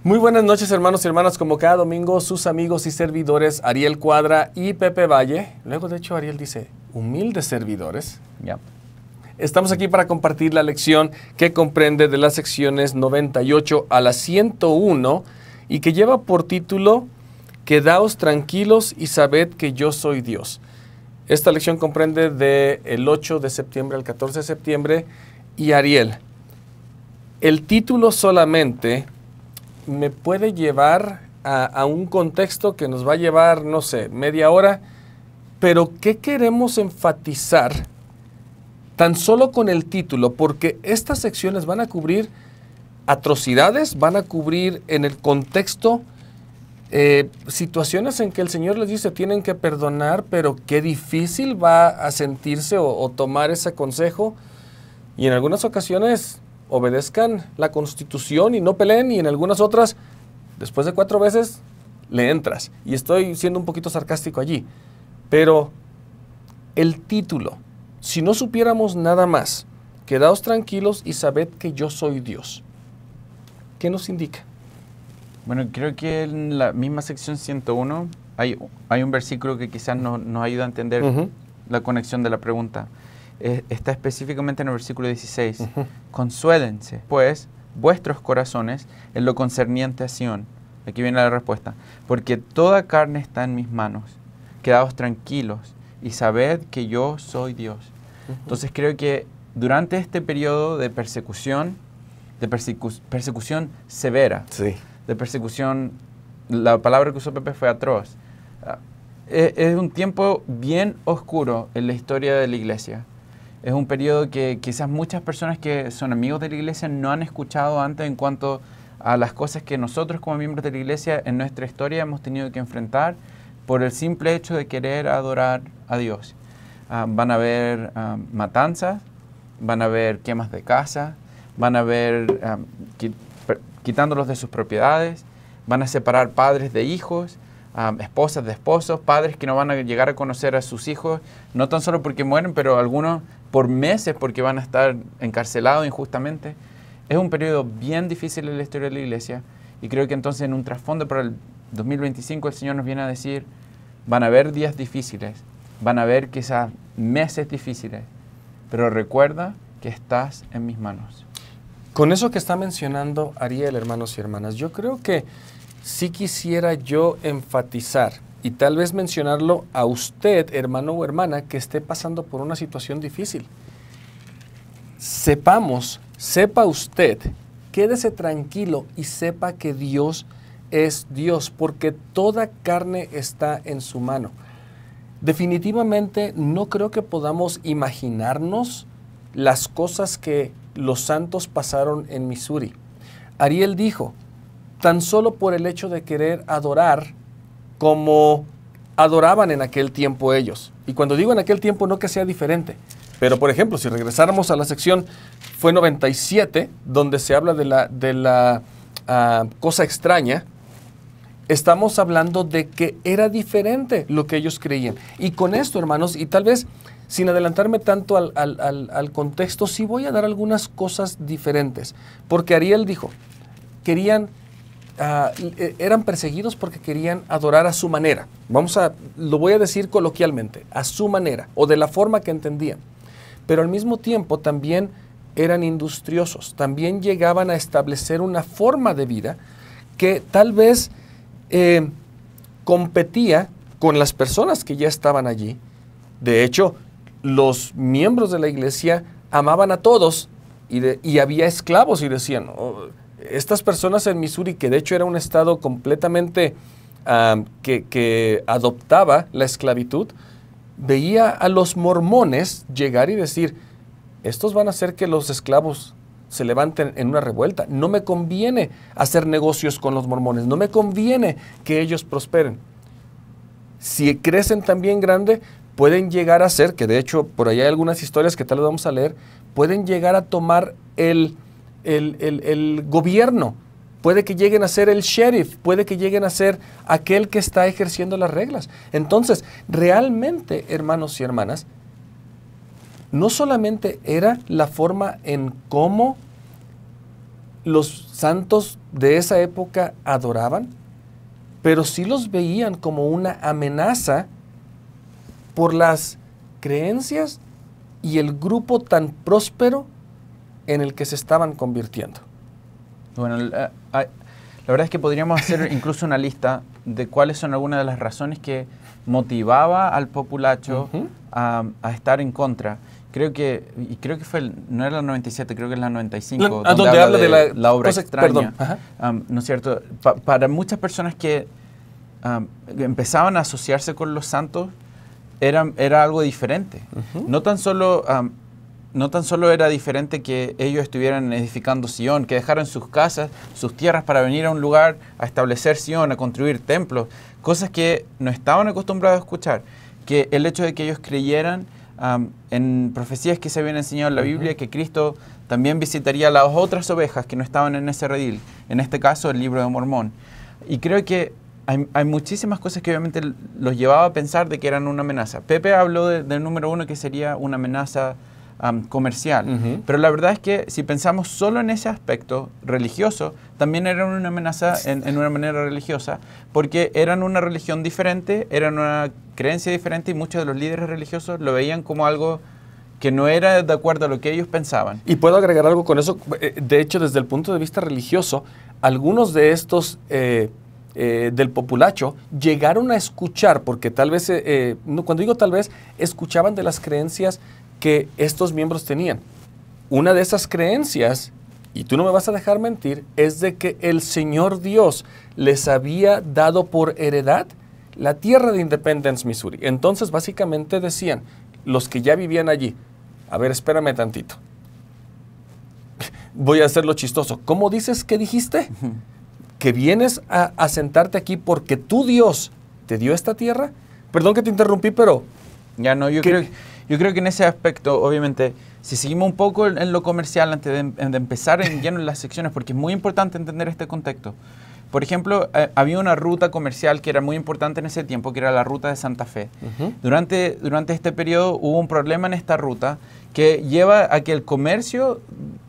Muy buenas noches, hermanos y hermanas. Como cada domingo, sus amigos y servidores Ariel Cuadra y Pepe Valle. Luego, de hecho, Ariel dice, humildes servidores. Ya. Estamos aquí para compartir la lección que comprende de las secciones 98 a la 101 y que lleva por título Quedaos tranquilos y sabed que yo soy Dios. Esta lección comprende del 8 de septiembre al 14 de septiembre. Y Ariel, el título solamente me puede llevar a un contexto que nos va a llevar, no sé, media hora, pero ¿qué queremos enfatizar tan solo con el título? Porque estas secciones van a cubrir atrocidades, van a cubrir en el contexto situaciones en que el Señor les dice tienen que perdonar, pero qué difícil va a sentirse o tomar ese consejo, y en algunas ocasiones obedezcan la Constitución y no peleen, y en algunas otras, después de 4 veces, le entras. Y estoy siendo un poquito sarcástico allí. Pero el título, si no supiéramos nada más, quedaos tranquilos y sabed que yo soy Dios, ¿qué nos indica? Bueno, creo que en la misma sección 101 hay un versículo que quizás nos ayuda a entender la conexión de la pregunta. Está específicamente en el versículo 16. Consuélense, pues, vuestros corazones en lo concerniente a Sión. Aquí viene la respuesta. Porque toda carne está en mis manos. Quedaos tranquilos y sabed que yo soy Dios. Entonces creo que durante este periodo de persecución severa, de persecución, la palabra que usó Pepe fue atroz. Es un tiempo bien oscuro en la historia de la iglesia. Es un periodo que quizás muchas personas que son amigos de la iglesia no han escuchado antes en cuanto a las cosas que nosotros como miembros de la iglesia en nuestra historia hemos tenido que enfrentar por el simple hecho de querer adorar a Dios. Van a haber matanzas, van a haber quemas de casa, van a haber quitándolos de sus propiedades, van a separar padres de hijos, esposas de esposos, padres que no van a llegar a conocer a sus hijos, no tan solo porque mueren, pero algunos por meses porque van a estar encarcelados injustamente. Es un periodo bien difícil en la historia de la iglesia, y creo que entonces en un trasfondo para el 2025 el Señor nos viene a decir, van a haber días difíciles, van a haber quizás meses difíciles, pero recuerda que estás en mis manos. Con eso que está mencionando Ariel, hermanos y hermanas, yo creo que sí quisiera yo enfatizar y tal vez mencionarlo a usted, hermano o hermana, que esté pasando por una situación difícil. Sepa usted, quédese tranquilo y sepa que Dios es Dios, porque toda carne está en su mano. Definitivamente no creo que podamos imaginarnos las cosas que los santos pasaron en Missouri. Ariel dijo, tan solo por el hecho de querer adorar como adoraban en aquel tiempo ellos. Y cuando digo en aquel tiempo, no que sea diferente, pero por ejemplo, si regresáramos a la sección, fue 97, donde se habla de la cosa extraña, estamos hablando de que era diferente lo que ellos creían. Y con esto, hermanos, y tal vez sin adelantarme tanto al contexto, sí voy a dar algunas cosas diferentes. Porque Ariel dijo, eran perseguidos porque querían adorar a su manera. Lo voy a decir coloquialmente, a su manera, o de la forma que entendían. Pero al mismo tiempo también eran industriosos, también llegaban a establecer una forma de vida que tal vez competía con las personas que ya estaban allí. De hecho, los miembros de la iglesia amaban a todos y había esclavos y decían, estas personas en Missouri, que de hecho era un estado completamente que adoptaba la esclavitud, veía a los mormones llegar y decir, estos van a hacer que los esclavos se levanten en una revuelta. No me conviene hacer negocios con los mormones, no me conviene que ellos prosperen. Si crecen también grande, pueden llegar a ser, que de hecho por ahí hay algunas historias que tal vez vamos a leer, pueden llegar a tomar el gobierno, puede que lleguen a ser el sheriff, puede que lleguen a ser aquel que está ejerciendo las reglas. Entonces, realmente, hermanos y hermanas, no solamente era la forma en cómo los santos de esa época adoraban, pero sí los veían como una amenaza por las creencias y el grupo tan próspero en el que se estaban convirtiendo. Bueno, la verdad es que podríamos hacer incluso una lista de cuáles son algunas de las razones que motivaba al populacho a estar en contra. Creo que fue, no era la 97, creo que es la 95, donde habla de la obra cosa, extraña. ¿No es cierto? Para muchas personas que empezaban a asociarse con los santos, era algo diferente. No tan solo era diferente que ellos estuvieran edificando Sion, que dejaran sus casas, sus tierras para venir a un lugar a establecer Sion, a construir templos, cosas que no estaban acostumbrados a escuchar. Que el hecho de que ellos creyeran en profecías que se habían enseñado en la Biblia, que Cristo también visitaría a las otras ovejas que no estaban en ese redil, en este caso el libro de Mormón. Y creo que hay muchísimas cosas que obviamente los llevaba a pensar de que eran una amenaza. Pepe habló del número uno, que sería una amenaza comercial. Pero la verdad es que si pensamos solo en ese aspecto religioso, también eran una amenaza en una manera religiosa, porque eran una religión diferente, eran una creencia diferente, y muchos de los líderes religiosos lo veían como algo que no era de acuerdo a lo que ellos pensaban. Y puedo agregar algo con eso. De hecho, desde el punto de vista religioso, algunos de estos del populacho llegaron a escuchar, porque tal vez, cuando digo tal vez, escuchaban de las creencias que estos miembros tenían. Una de esas creencias, y tú no me vas a dejar mentir, es de que el Señor Dios les había dado por heredad la tierra de Independence, Missouri. Entonces, básicamente decían, los que ya vivían allí, a ver, espérame tantito. Voy a hacerlo chistoso. ¿Cómo dices que dijiste? ¿Que vienes a sentarte aquí porque tu Dios te dio esta tierra? Perdón que te interrumpí, pero... Ya no, yo creo que en ese aspecto, obviamente, si seguimos un poco en lo comercial antes de empezar en lleno en las secciones, porque es muy importante entender este contexto. Por ejemplo, había una ruta comercial que era muy importante en ese tiempo, que era la ruta de Santa Fe. Durante este periodo hubo un problema en esta ruta que lleva a que el comercio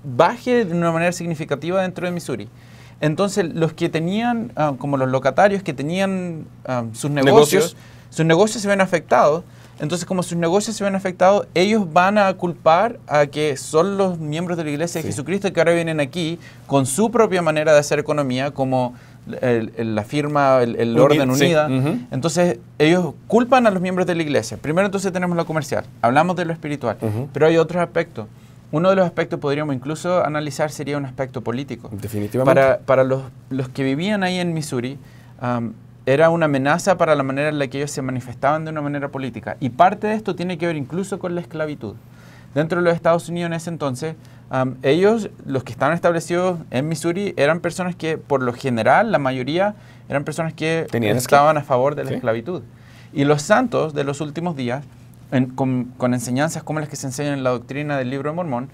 baje de una manera significativa dentro de Missouri. Entonces, los que tenían, como los locatarios que tenían sus negocios se ven afectados. Entonces, como sus negocios se ven afectados, ellos van a culpar a que son los miembros de la Iglesia de Jesucristo que ahora vienen aquí con su propia manera de hacer economía, como la firma, el Orden Unida. Entonces, ellos culpan a los miembros de la Iglesia. Primero, entonces, tenemos lo comercial. Hablamos de lo espiritual, pero hay otros aspectos. Uno de los aspectos podríamos incluso analizar sería un aspecto político. Definitivamente. Para los que vivían ahí en Missouri, era una amenaza para la manera en la que ellos se manifestaban de una manera política. Y parte de esto tiene que ver incluso con la esclavitud. Dentro de los Estados Unidos en ese entonces, ellos, los que estaban establecidos en Missouri, eran personas que, por lo general, la mayoría, eran personas que estaban a favor de la esclavitud. Y los santos de los últimos días, con enseñanzas como las que se enseñan en la doctrina del libro de Mormón,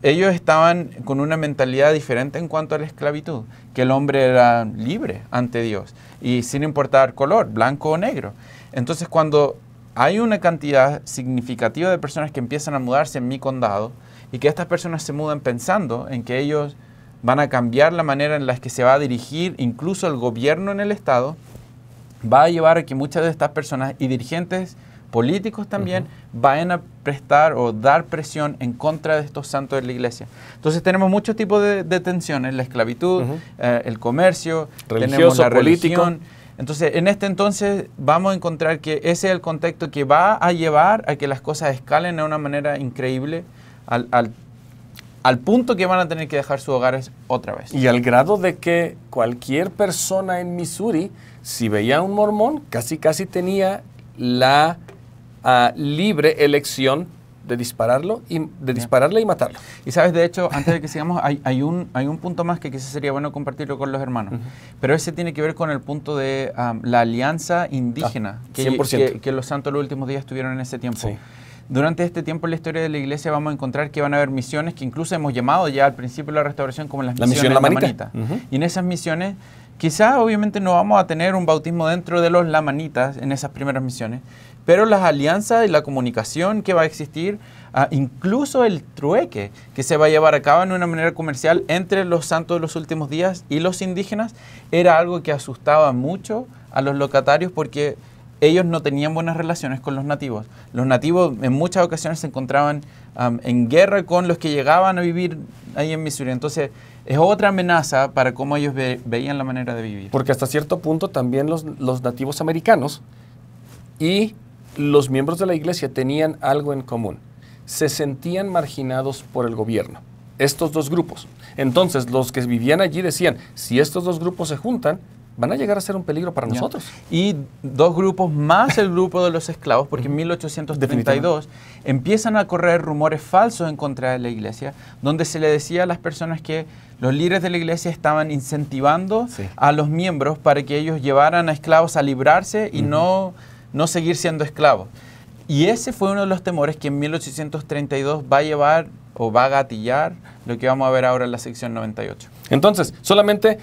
ellos estaban con una mentalidad diferente en cuanto a la esclavitud, que el hombre era libre ante Dios y sin importar color, blanco o negro. Entonces, cuando hay una cantidad significativa de personas que empiezan a mudarse en mi condado y que estas personas se mudan pensando en que ellos van a cambiar la manera en la que se va a dirigir incluso el gobierno en el estado, va a llevar a que muchas de estas personas y dirigentes políticos también vayan a prestar o dar presión en contra de estos santos de la iglesia. Entonces tenemos muchos tipos de tensiones, la esclavitud, el comercio, tenemos la religión. Entonces, en este entonces vamos a encontrar que ese es el contexto que va a llevar a que las cosas escalen de una manera increíble al punto que van a tener que dejar sus hogares otra vez. Y al grado de que cualquier persona en Missouri, si veía a un mormón, casi tenía la libre elección de dispararle y matarlo. Y sabes, de hecho, antes de que sigamos, hay un punto más que quizás sería bueno compartirlo con los hermanos. Pero ese tiene que ver con el punto de la alianza indígena que los santos los últimos días tuvieron en ese tiempo. Durante este tiempo en la historia de la iglesia vamos a encontrar que van a haber misiones que incluso hemos llamado ya al principio de la restauración como las misiones de la manita. Y en esas misiones Quizás obviamente no vamos a tener un bautismo dentro de los lamanitas en esas primeras misiones, pero las alianzas y la comunicación que va a existir, incluso el trueque que se va a llevar a cabo en una manera comercial entre los santos de los últimos días y los indígenas, era algo que asustaba mucho a los locatarios porque ellos no tenían buenas relaciones con los nativos. Los nativos en muchas ocasiones se encontraban en guerra con los que llegaban a vivir ahí en Missouri. Entonces, es otra amenaza para cómo ellos veían la manera de vivir. Porque hasta cierto punto también los nativos americanos y los miembros de la iglesia tenían algo en común. Se sentían marginados por el gobierno, estos dos grupos. Entonces, los que vivían allí decían, si estos dos grupos se juntan, van a llegar a ser un peligro para nosotros. Y dos grupos más el grupo de los esclavos, porque en 1832 empiezan a correr rumores falsos en contra de la iglesia, donde se le decía a las personas que los líderes de la iglesia estaban incentivando a los miembros para que ellos llevaran a esclavos a librarse y no seguir siendo esclavos. Y ese fue uno de los temores que en 1832 va a llevar o va a gatillar lo que vamos a ver ahora en la sección 98. Entonces, solamente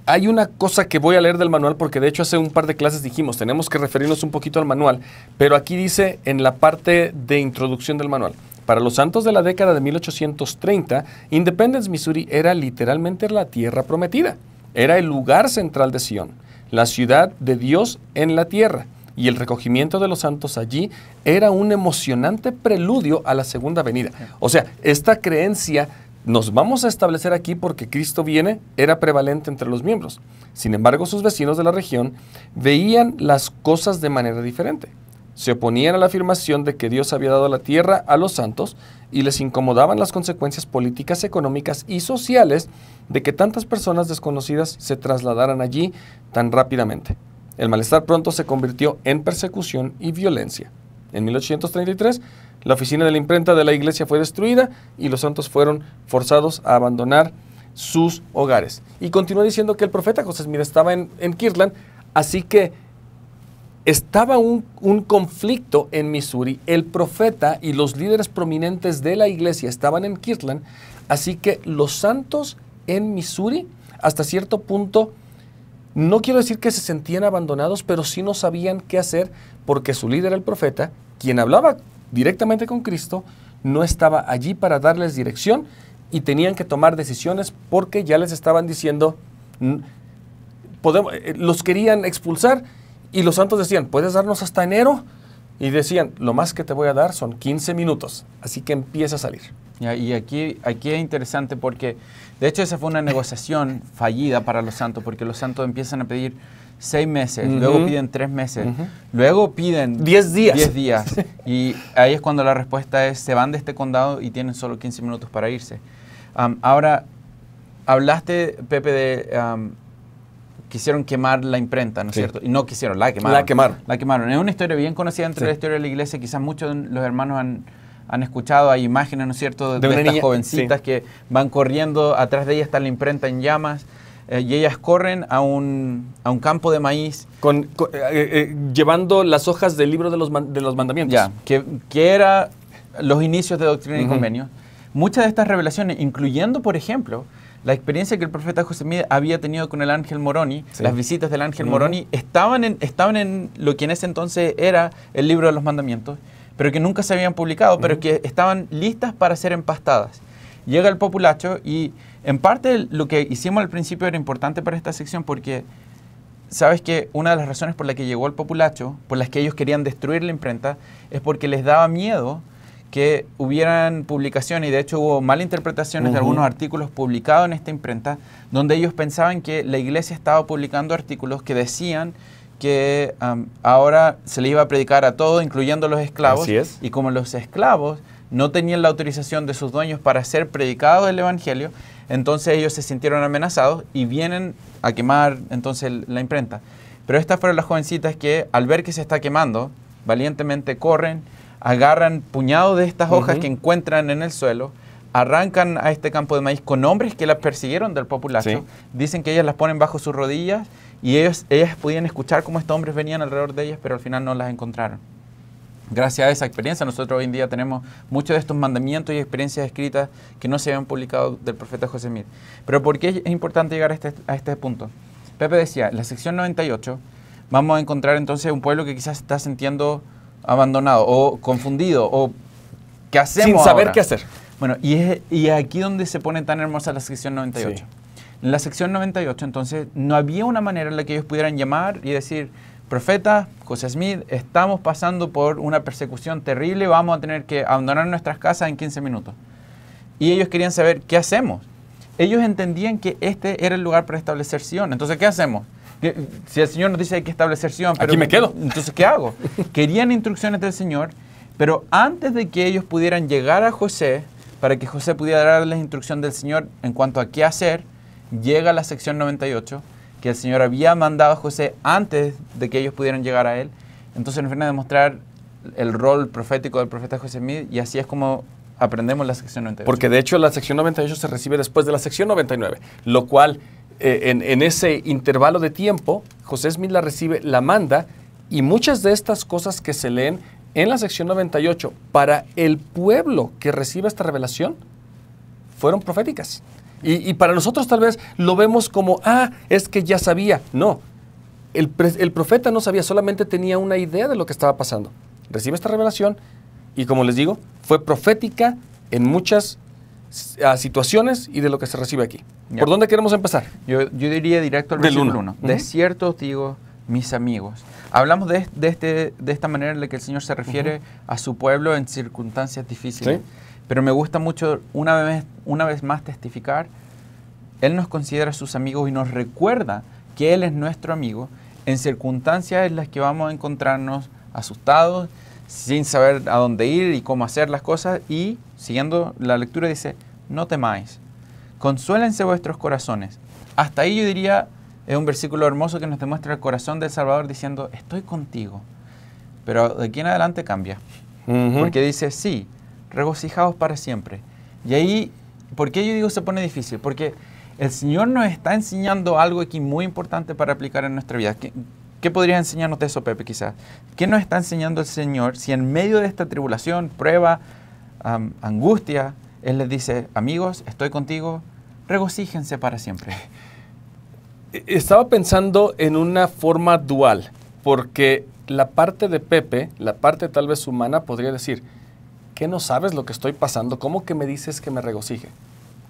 hay una cosa que voy a leer del manual, porque de hecho hace un par de clases dijimos, tenemos que referirnos un poquito al manual, pero aquí dice en la parte de introducción del manual, para los santos de la década de 1830, Independence, Missouri era literalmente la tierra prometida, era el lugar central de Sion, la ciudad de Dios en la tierra, y el recogimiento de los santos allí era un emocionante preludio a la segunda venida. O sea, esta creencia nos vamos a establecer aquí porque Cristo viene, era prevalente entre los miembros. Sin embargo, sus vecinos de la región veían las cosas de manera diferente. Se oponían a la afirmación de que Dios había dado la tierra a los santos y les incomodaban las consecuencias políticas, económicas y sociales de que tantas personas desconocidas se trasladaran allí tan rápidamente. El malestar pronto se convirtió en persecución y violencia. En 1833, la oficina de la imprenta de la iglesia fue destruida y los santos fueron forzados a abandonar sus hogares. Y continúa diciendo que el profeta José Smith estaba en Kirtland, así que estaba un conflicto en Missouri. El profeta y los líderes prominentes de la iglesia estaban en Kirtland, así que los santos en Missouri, hasta cierto punto, no quiero decir que se sentían abandonados, pero sí no sabían qué hacer porque su líder, el profeta, quien hablaba directamente con Cristo, no estaba allí para darles dirección y tenían que tomar decisiones porque ya les estaban diciendo, los querían expulsar y los santos decían, ¿puedes darnos hasta enero? Y decían, lo más que te voy a dar son 15 minutos, así que empieza a salir. Y aquí es interesante porque, de hecho, esa fue una negociación fallida para los santos, porque los santos empiezan a pedir 6 meses, luego piden 3 meses, luego piden 10 días. 10 días. Y ahí es cuando la respuesta es, se van de este condado y tienen solo 15 minutos para irse. Ahora, hablaste, Pepe, de... quisieron quemar la imprenta, ¿no es cierto? Y no quisieron, la quemaron. La quemaron. Es una historia bien conocida entre la historia de la iglesia. Quizás muchos de los hermanos han escuchado, hay imágenes, ¿no es cierto?, de estas niña, jovencitas que van corriendo, atrás de ellas está la imprenta en llamas, y ellas corren a un campo de maíz. Llevando las hojas del libro de los mandamientos. Ya, que era los inicios de Doctrina y Convenios. Muchas de estas revelaciones, incluyendo, por ejemplo, la experiencia que el profeta José Smith había tenido con el ángel Moroni, las visitas del ángel Moroni, estaban en lo que en ese entonces era el libro de los mandamientos, pero que nunca se habían publicado, pero que estaban listas para ser empastadas. Llega el populacho y en parte lo que hicimos al principio era importante para esta sección porque sabes que una de las razones por las que llegó el populacho, por las que ellos querían destruir la imprenta, es porque les daba miedo que hubieran publicaciones, y de hecho hubo malinterpretaciones de algunos artículos publicados en esta imprenta, donde ellos pensaban que la iglesia estaba publicando artículos que decían que ahora se le iba a predicar a todos, incluyendo a los esclavos, y como los esclavos no tenían la autorización de sus dueños para ser predicados el evangelio, entonces ellos se sintieron amenazados y vienen a quemar entonces la imprenta. Pero estas fueron las jovencitas que al ver que se está quemando, valientemente corren, agarran puñados de estas hojas que encuentran en el suelo, arrancan a este campo de maíz con hombres que las persiguieron del populacho, dicen que ellas las ponen bajo sus rodillas y ellas podían escuchar cómo estos hombres venían alrededor de ellas, pero al final no las encontraron. Gracias a esa experiencia, nosotros hoy en día tenemos muchos de estos mandamientos y experiencias escritas que no se habían publicado del profeta José Smith. Pero ¿por qué es importante llegar a este punto? Pepe decía, en la sección 98 vamos a encontrar entonces un pueblo que quizás se está sintiendo abandonado o confundido o ¿qué hacemos sin saber ahora? qué hacer. Bueno, y aquí donde se pone tan hermosa la sección 98. Sí. En la sección 98, entonces, no había una manera en la que ellos pudieran llamar y decir, profeta José Smith, estamos pasando por una persecución terrible, vamos a tener que abandonar nuestras casas en 15 minutos. Y ellos querían saber, ¿qué hacemos? Ellos entendían que este era el lugar para establecer Sion. Entonces, ¿qué hacemos? Si el Señor nos dice que hay que establecer Sion, pero aquí me quedo. Entonces, ¿qué hago? Querían instrucciones del Señor, pero antes de que ellos pudieran llegar a José, para que José pudiera darles instrucción del Señor en cuanto a qué hacer, llega la sección 98, que el Señor había mandado a José antes de que ellos pudieran llegar a él. Entonces nos viene a demostrar el rol profético del profeta José Smith, y así es como aprendemos la sección 98. Porque de hecho la sección 98 se recibe después de la sección 99, lo cual en ese intervalo de tiempo, José Smith la recibe, la manda, y muchas de estas cosas que se leen en la sección 98 para el pueblo que recibe esta revelación fueron proféticas. Y para nosotros tal vez lo vemos como, es que ya sabía. No, el profeta no sabía, solamente tenía una idea de lo que estaba pasando. Recibe esta revelación y, como les digo, fue profética en muchas situaciones y de lo que se recibe aquí. Ya. ¿Por dónde queremos empezar? Yo diría directo al Del versículo 1. 1. De cierto os digo, mis amigos. Hablamos de esta manera en la que el Señor se refiere a su pueblo en circunstancias difíciles. Sí. Pero me gusta mucho una vez más testificar. Él nos considera sus amigos y nos recuerda que Él es nuestro amigo en circunstancias en las que vamos a encontrarnos asustados, sin saber a dónde ir y cómo hacer las cosas. Y siguiendo la lectura dice, no temáis, consuélense vuestros corazones. Hasta ahí yo diría, es un versículo hermoso que nos demuestra el corazón del Salvador diciendo, estoy contigo. Pero de aquí en adelante cambia. Porque dice, sí, regocijaos para siempre. Y ahí, ¿por qué yo digo se pone difícil? Porque el Señor nos está enseñando algo aquí muy importante para aplicar en nuestra vida. ¿Qué podrías enseñarnos de eso, Pepe, quizás? ¿Qué nos está enseñando el Señor si en medio de esta tribulación, prueba, angustia, Él les dice, amigos, estoy contigo, regocíjense para siempre? Estaba pensando en una forma dual, porque la parte de Pepe, la parte tal vez humana, podría decir, ¿qué no sabes lo que estoy pasando? ¿Cómo que me dices que me regocije?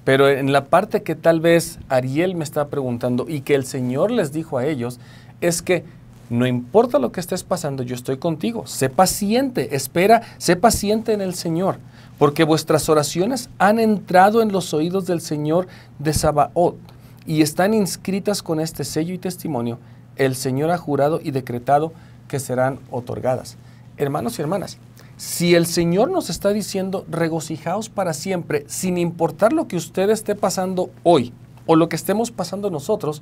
Pero en la parte que tal vez Ariel me está preguntando y que el Señor les dijo a ellos, es que no importa lo que estés pasando, yo estoy contigo. Sé paciente, espera, sé paciente en el Señor, porque vuestras oraciones han entrado en los oídos del Señor de Sabaoth y están inscritas con este sello y testimonio. El Señor ha jurado y decretado que serán otorgadas. Hermanos y hermanas, si el Señor nos está diciendo regocijaos para siempre, sin importar lo que usted esté pasando hoy o lo que estemos pasando nosotros,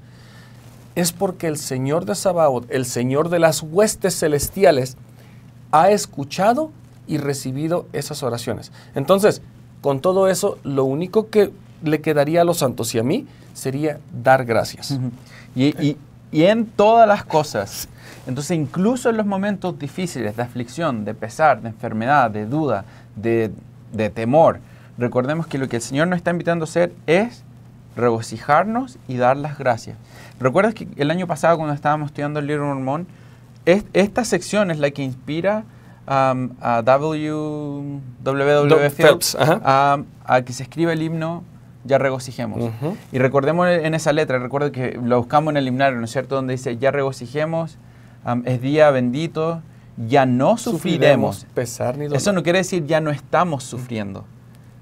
es porque el Señor de Sabaoth, el Señor de las huestes celestiales, ha escuchado y recibido esas oraciones. Entonces, con todo eso, lo único que le quedaría a los santos y a mí sería dar gracias. Y en todas las cosas. Entonces, incluso en los momentos difíciles de aflicción, de pesar, de enfermedad, de duda, de temor, recordemos que lo que el Señor nos está invitando a hacer es regocijarnos y dar las gracias. ¿Recuerdas que el año pasado cuando estábamos estudiando el libro de Mormón, esta sección es la que inspira a W. Phelps a que se escriba el himno Ya regocijemos? Y recordemos en esa letra, recuerdo que lo buscamos en el himnario, ¿no es cierto? Donde dice, ya regocijemos, es día bendito, ya no sufriremos. Pesar ni dolor. Eso no quiere decir ya no estamos sufriendo.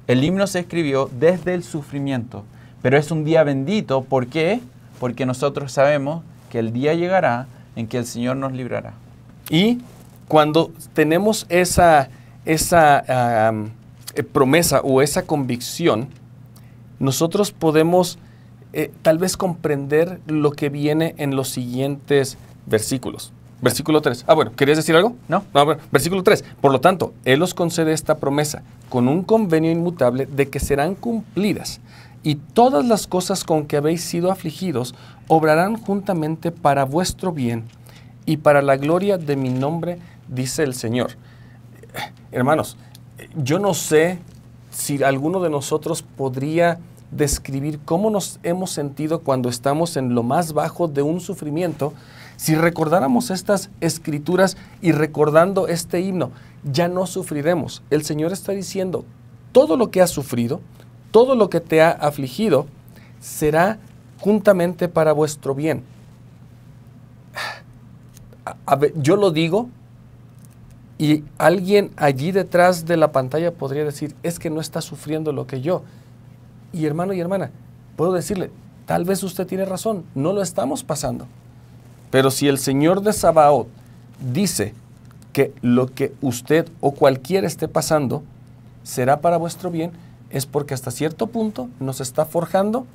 El himno se escribió desde el sufrimiento, pero es un día bendito. ¿Por qué? Porque nosotros sabemos que el día llegará en que el Señor nos librará. Y cuando tenemos esa promesa o esa convicción, nosotros podemos tal vez comprender lo que viene en los siguientes versículos. Versículo 3. Bueno, ¿querías decir algo? No. Bueno, versículo 3. Por lo tanto, Él os concede esta promesa con un convenio inmutable de que serán cumplidas, y todas las cosas con que habéis sido afligidos obrarán juntamente para vuestro bien y para la gloria de mi nombre, dice el Señor. Hermanos, yo no sé si alguno de nosotros podría describir cómo nos hemos sentido cuando estamos en lo más bajo de un sufrimiento. Si recordáramos estas escrituras y recordando este himno, ya no sufriremos. El Señor está diciendo, todo lo que has sufrido, todo lo que te ha afligido, será juntamente para vuestro bien. Yo lo digo y alguien allí detrás de la pantalla podría decir, es que no está sufriendo lo que yo. Y hermano y hermana, puedo decirle, tal vez usted tiene razón, no lo estamos pasando. Pero si el Señor de Sabaoth dice que lo que usted o cualquiera esté pasando será para vuestro bien, es porque hasta cierto punto nos está forjando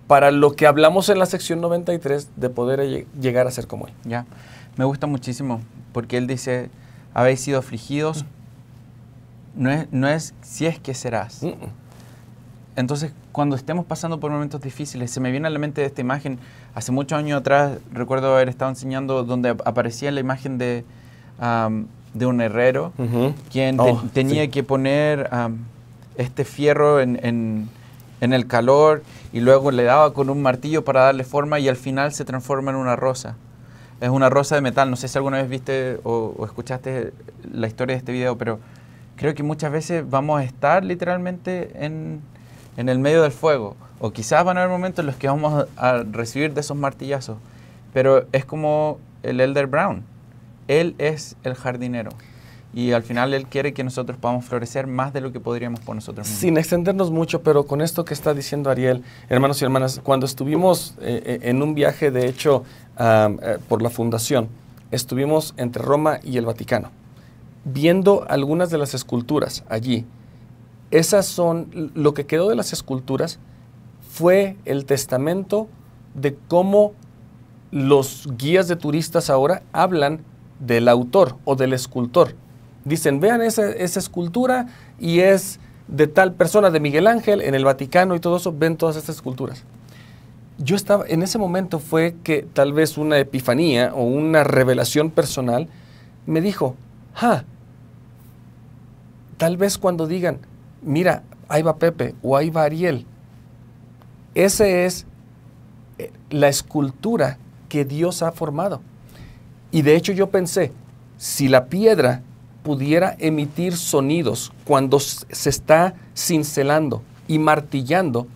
para lo que hablamos en la sección 93 de poder llegar a ser como Él. Ya, me gusta muchísimo porque Él dice, habéis sido afligidos, no es si es que serás. Entonces, cuando estemos pasando por momentos difíciles, se me viene a la mente esta imagen. Hace muchos años atrás, recuerdo haber estado enseñando donde aparecía la imagen de un herrero, quien tenía que poner este fierro en el calor y luego le daba con un martillo para darle forma y al final se transforma en una rosa. Es una rosa de metal. No sé si alguna vez viste o escuchaste la historia de este video, pero creo que muchas veces vamos a estar literalmente en el medio del fuego, o quizás van a haber momentos en los que vamos a recibir de esos martillazos, pero es como el Elder Brown, Él es el jardinero, y al final Él quiere que nosotros podamos florecer más de lo que podríamos por nosotros mismos. Sin extendernos mucho, pero con esto que está diciendo Ariel, hermanos y hermanas, cuando estuvimos en un viaje, de hecho, por la Fundación, estuvimos entre Roma y el Vaticano, viendo algunas de las esculturas allí. Esas son, lo que quedó de las esculturas fue el testamento de cómo los guías de turistas ahora hablan del autor o del escultor. Dicen, vean esa escultura y es de tal persona, de Miguel Ángel, en el Vaticano y todo eso, ven todas estas esculturas. Yo estaba, en ese momento fue que tal vez una epifanía o una revelación personal me dijo, tal vez cuando digan, mira, ahí va Pepe o ahí va Ariel. Esa es la escultura que Dios ha formado. Y de hecho yo pensé, si la piedra pudiera emitir sonidos cuando se está cincelando y martillando,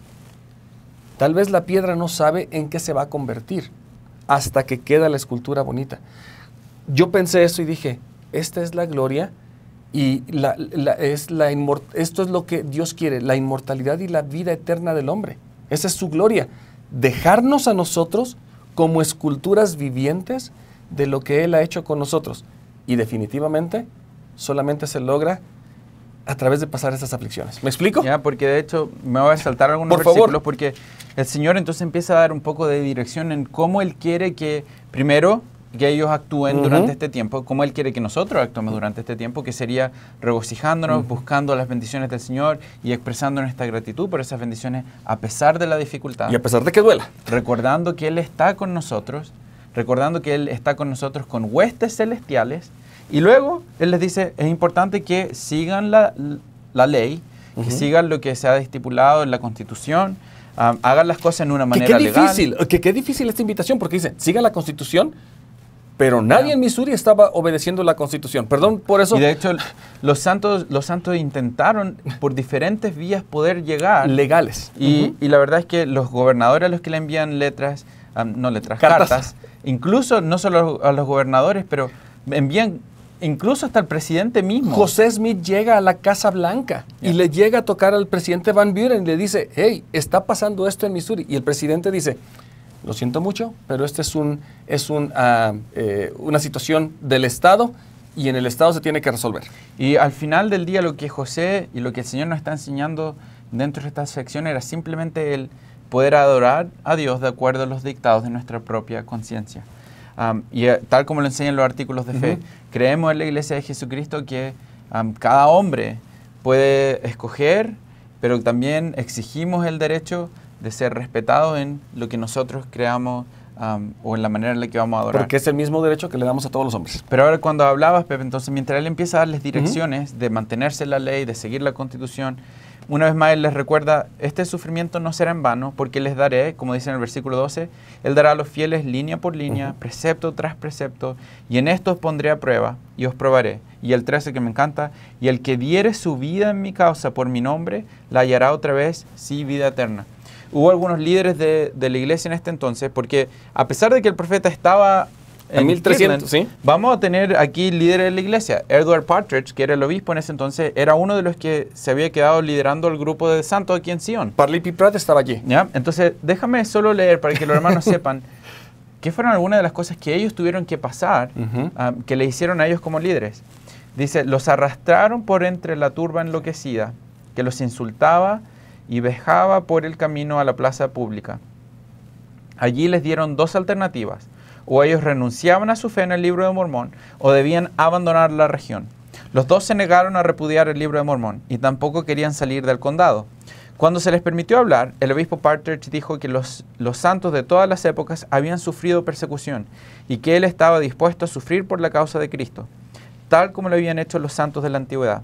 tal vez la piedra no sabe en qué se va a convertir hasta que queda la escultura bonita. Yo pensé eso y dije, esta es la gloria. Y esto es lo que Dios quiere, la inmortalidad y la vida eterna del hombre. Esa es su gloria. Dejarnos a nosotros como esculturas vivientes de lo que Él ha hecho con nosotros. Y definitivamente solamente se logra a través de pasar esas aflicciones. ¿Me explico? Ya, porque de hecho me voy a saltar algunos versículos porque el Señor entonces empieza a dar un poco de dirección en cómo Él quiere que, primero, que ellos actúen durante este tiempo, como Él quiere que nosotros actuemos durante este tiempo, que sería regocijándonos, buscando las bendiciones del Señor y expresando nuestra gratitud por esas bendiciones a pesar de la dificultad. Y a pesar de que duela. Recordando que Él está con nosotros, recordando que Él está con nosotros con huestes celestiales, y luego Él les dice, es importante que sigan la ley, que sigan lo que se ha estipulado en la Constitución, hagan las cosas en una manera legal. Qué difícil esta invitación, porque dice, sigan la Constitución, pero nadie en Missouri estaba obedeciendo la Constitución. Perdón por eso. Y de hecho, los santos intentaron por diferentes vías poder llegar. Legales. Y la verdad es que los gobernadores a los que le envían cartas, incluso no solo a los gobernadores, pero envían incluso hasta el presidente mismo. José Smith llega a la Casa Blanca y le llega a tocar al presidente Van Buren y le dice, hey, está pasando esto en Missouri. Y el presidente dice, lo siento mucho, pero esta es una situación del Estado y en el Estado se tiene que resolver. Y al final del día lo que José y lo que el Señor nos está enseñando dentro de esta sección era simplemente el poder adorar a Dios de acuerdo a los dictados de nuestra propia conciencia. Y tal como lo enseñan los artículos de fe, creemos en la Iglesia de Jesucristo que cada hombre puede escoger, pero también exigimos el derecho de ser respetados en lo que nosotros creamos o en la manera en la que vamos a adorar. Porque es el mismo derecho que le damos a todos los hombres. Pero ahora cuando hablabas, Pepe, entonces mientras él empieza a darles direcciones de mantenerse en la ley, de seguir la Constitución, una vez más él les recuerda, este sufrimiento no será en vano, porque les daré, como dice en el versículo 12, él dará a los fieles línea por línea, precepto tras precepto, y en esto os pondré a prueba, y os probaré. Y el 13 que me encanta, y el que diere su vida en mi causa por mi nombre, la hallará otra vez, sí, vida eterna. Hubo algunos líderes de la iglesia en este entonces, porque a pesar de que el profeta estaba en 1300, Kirtland, ¿sí? Vamos a tener aquí líderes de la iglesia. Edward Partridge, que era el obispo en ese entonces, era uno de los que se había quedado liderando el grupo de santos aquí en Sion. Parley P. Pratt estaba allí. ¿Ya? Entonces, déjame solo leer para que los hermanos sepan qué fueron algunas de las cosas que ellos tuvieron que pasar, que le hicieron a ellos como líderes. Dice, los arrastraron por entre la turba enloquecida, que los insultaba y vejaba por el camino a la plaza pública. Allí les dieron dos alternativas. O ellos renunciaban a su fe en el libro de Mormón, o debían abandonar la región. Los dos se negaron a repudiar el libro de Mormón, y tampoco querían salir del condado. Cuando se les permitió hablar, el obispo Partridge dijo que los santos de todas las épocas habían sufrido persecución, y que él estaba dispuesto a sufrir por la causa de Cristo, tal como lo habían hecho los santos de la antigüedad.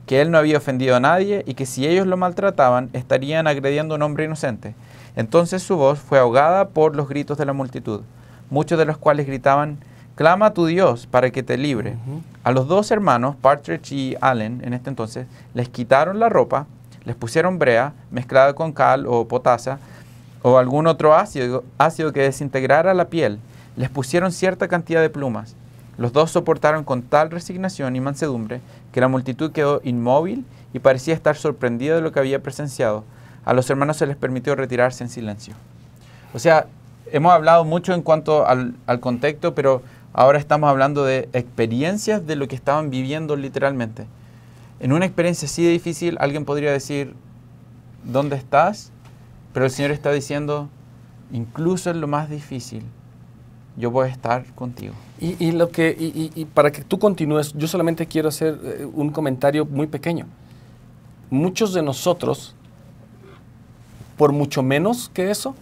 Que él no había ofendido a nadie, y que si ellos lo maltrataban, estarían agrediendo a un hombre inocente. Entonces su voz fue ahogada por los gritos de la multitud, muchos de los cuales gritaban, clama a tu Dios para que te libre. A los dos hermanos, Partridge y Allen, en este entonces, les quitaron la ropa, les pusieron brea mezclada con cal o potasa o algún otro ácido que desintegrara la piel, les pusieron cierta cantidad de plumas. Los dos soportaron con tal resignación y mansedumbre que la multitud quedó inmóvil y parecía estar sorprendida de lo que había presenciado. A los hermanos se les permitió retirarse en silencio. O sea, hemos hablado mucho en cuanto al contexto, pero ahora estamos hablando de experiencias de lo que estaban viviendo literalmente. En una experiencia así de difícil, alguien podría decir, ¿dónde estás? Pero el Señor está diciendo, incluso en lo más difícil, yo voy a estar contigo. Y para que tú continúes, yo solamente quiero hacer un comentario muy pequeño. Muchos de nosotros, por mucho menos que eso,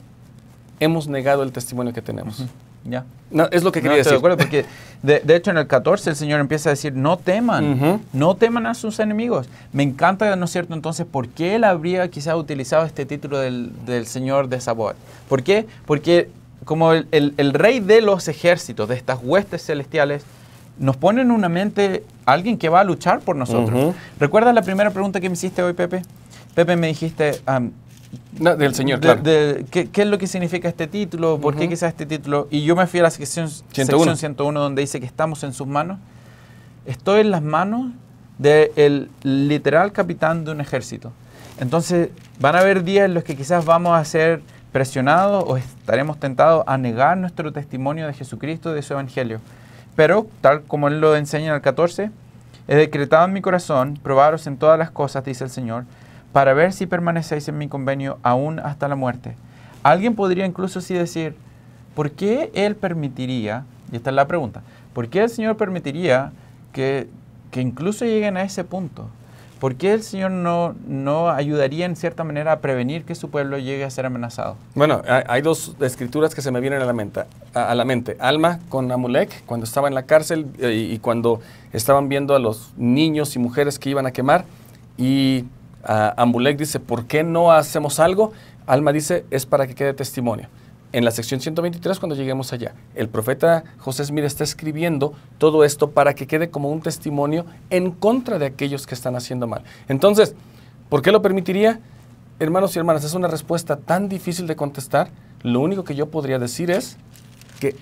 hemos negado el testimonio que tenemos. Ya. No, es lo que quería decir. De acuerdo, porque de hecho en el 14 el Señor empieza a decir, no teman, no teman a sus enemigos. Me encanta, ¿no es cierto? Entonces, ¿por qué él habría quizás utilizado este título del Señor de Sabaoth? ¿Por qué? Porque como el rey de los ejércitos, de estas huestes celestiales, nos pone en una mente alguien que va a luchar por nosotros. ¿Recuerdas la primera pregunta que me hiciste hoy, Pepe? Pepe, me dijiste... no, del Señor, claro. ¿Qué es lo que significa este título? ¿Por qué quizás este título? Y yo me fui a la sección 101, donde dice que estamos en sus manos. Estoy en las manos del literal capitán de un ejército. Entonces, van a haber días en los que quizás vamos a ser presionados o estaremos tentados a negar nuestro testimonio de Jesucristo, de su evangelio. Pero, tal como él lo enseña en el 14, he decretado en mi corazón, probaros en todas las cosas, dice el Señor, para ver si permanecéis en mi convenio aún hasta la muerte. Alguien podría incluso así decir, ¿por qué Él permitiría, y esta es la pregunta, ¿por qué el Señor permitiría que incluso lleguen a ese punto? ¿Por qué el Señor no ayudaría en cierta manera a prevenir que su pueblo llegue a ser amenazado? Bueno, hay dos escrituras que se me vienen a la mente. Alma con Amulek, cuando estaba en la cárcel y cuando estaban viendo a los niños y mujeres que iban a quemar, y Amulek dice, ¿por qué no hacemos algo? Alma dice, es para que quede testimonio. En la sección 123, cuando lleguemos allá, el profeta José Smith está escribiendo todo esto para que quede como un testimonio en contra de aquellos que están haciendo mal. Entonces, ¿por qué lo permitiría? Hermanos y hermanas, es una respuesta tan difícil de contestar. Lo único que yo podría decir es que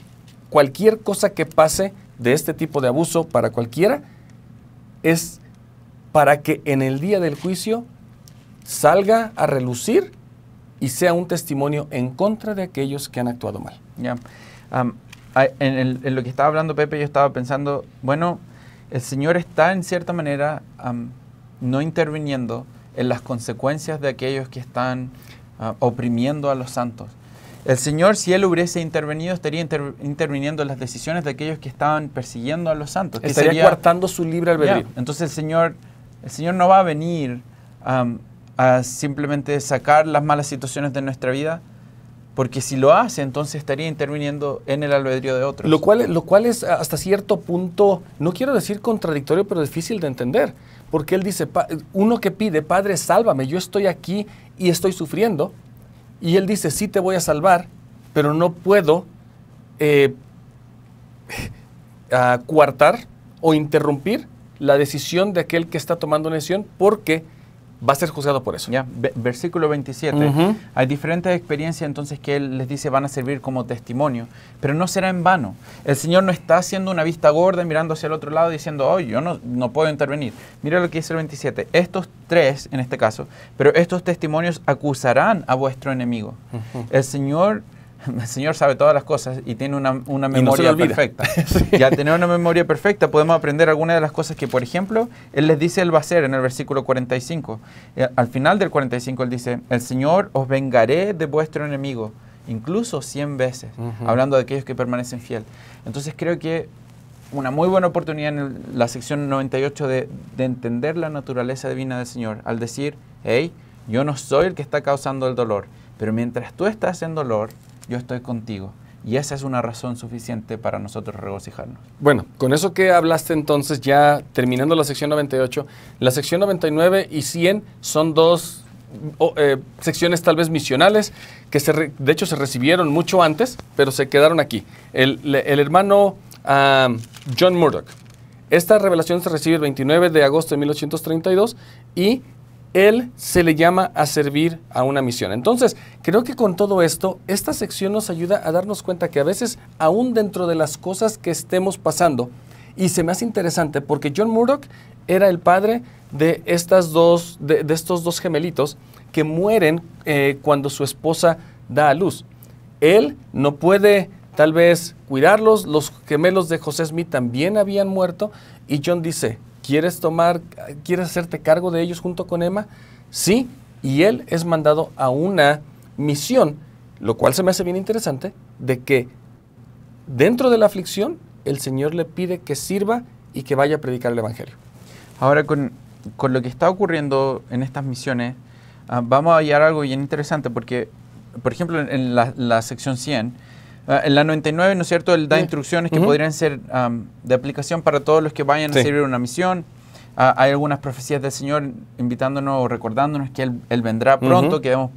cualquier cosa que pase de este tipo de abuso para cualquiera es para que en el día del juicio salga a relucir y sea un testimonio en contra de aquellos que han actuado mal. Yeah. En lo que estaba hablando Pepe, yo estaba pensando, bueno, el Señor está en cierta manera no interviniendo en las consecuencias de aquellos que están oprimiendo a los santos. El Señor, si Él hubiese intervenido, estaría interviniendo en las decisiones de aquellos que estaban persiguiendo a los santos. Estaría coartando su libre albedrío. Yeah. Entonces el Señor no va a venir a simplemente sacar las malas situaciones de nuestra vida, porque si lo hace, entonces estaría interviniendo en el albedrío de otros. Lo cual es hasta cierto punto, no quiero decir contradictorio, pero difícil de entender. Porque él dice, uno que pide, Padre, sálvame, yo estoy aquí y estoy sufriendo. Y él dice, sí te voy a salvar, pero no puedo coartar o interrumpir la decisión de aquel que está tomando una decisión porque va a ser juzgado por eso. Ya, versículo 27. Hay diferentes experiencias entonces que él les dice van a servir como testimonio, pero no será en vano. El Señor no está haciendo una vista gorda mirando hacia el otro lado diciendo, oh, yo no puedo intervenir. Mira lo que dice el 27. Estos tres, en este caso, pero estos testimonios acusarán a vuestro enemigo. El Señor sabe todas las cosas y tiene una memoria perfecta. Sí. Y al tener una memoria perfecta podemos aprender algunas de las cosas que, por ejemplo, Él les dice Él va a hacer en el versículo 45. Al final del 45 Él dice, el Señor os vengaré de vuestro enemigo, incluso 100 veces, hablando de aquellos que permanecen fiel. Entonces creo que una muy buena oportunidad en la sección 98 de entender la naturaleza divina del Señor, al decir, hey, yo no soy el que está causando el dolor, pero mientras tú estás en dolor, yo estoy contigo. Y esa es una razón suficiente para nosotros regocijarnos. Bueno, con eso que hablaste entonces, ya terminando la sección 98, la sección 99 y 100 son dos secciones tal vez misionales, que de hecho se recibieron mucho antes, pero se quedaron aquí. El hermano John Murdoch. Esta revelación se recibe el 29 de agosto de 1832 y él se le llama a servir a una misión. Entonces, creo que con todo esto, esta sección nos ayuda a darnos cuenta que a veces, aún dentro de las cosas que estemos pasando, y se me hace interesante porque John Murdoch era el padre de estos dos gemelitos que mueren cuando su esposa da a luz. Él no puede tal vez cuidarlos, los gemelos de José Smith también habían muerto, y John dice, ¿quieres hacerte cargo de ellos junto con Emma? Sí, y él es mandado a una misión, lo cual se me hace bien interesante, de que dentro de la aflicción, el Señor le pide que sirva y que vaya a predicar el Evangelio. Ahora, con lo que está ocurriendo en estas misiones, vamos a hallar algo bien interesante, porque, por ejemplo, en la sección 100, en la 99, ¿no es cierto?, él da instrucciones que podrían ser de aplicación para todos los que vayan a servir una misión. Hay algunas profecías del Señor invitándonos o recordándonos que Él vendrá pronto, que debemos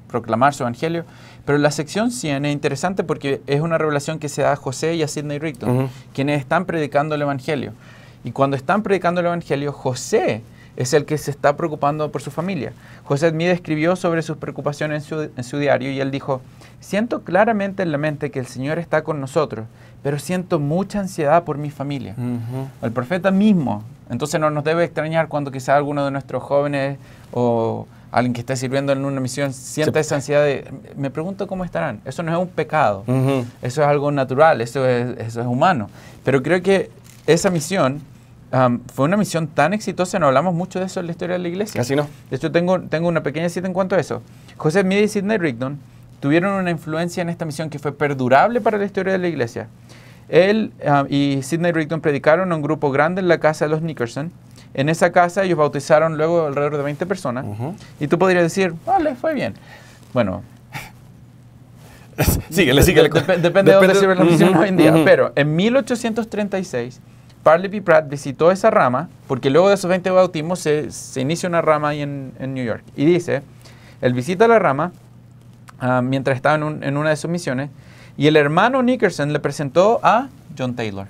proclamar su evangelio. Pero la sección 100 es interesante porque es una revelación que se da a José y a Sidney Rigdon, quienes están predicando el evangelio. Y cuando están predicando el evangelio, José es el que se está preocupando por su familia. José Smith escribió sobre sus preocupaciones en su diario y él dijo, siento claramente en la mente que el Señor está con nosotros, pero siento mucha ansiedad por mi familia. El profeta mismo, entonces no nos debe extrañar cuando quizá alguno de nuestros jóvenes o alguien que esté sirviendo en una misión sienta esa ansiedad de, me pregunto cómo estarán. Eso no es un pecado, eso es algo natural, eso es humano. Pero creo que esa misión fue una misión tan exitosa, no hablamos mucho de eso en la historia de la iglesia. Casi no. De hecho, tengo una pequeña cita en cuanto a eso. José Smith y Sidney Rigdon tuvieron una influencia en esta misión que fue perdurable para la historia de la iglesia. Él y Sidney Rigdon predicaron a un grupo grande en la casa de los Nickerson. En esa casa ellos bautizaron luego alrededor de 20 personas. Y tú podrías decir, vale, fue bien. Bueno, síguele. Depende de dónde sirve la misión hoy en día. Pero en 1836, Parley Pratt visitó esa rama, porque luego de esos 20 bautismos se inicia una rama ahí en New York. Y dice, él visita la rama mientras estaba en una de sus misiones, y el hermano Nickerson le presentó a John Taylor.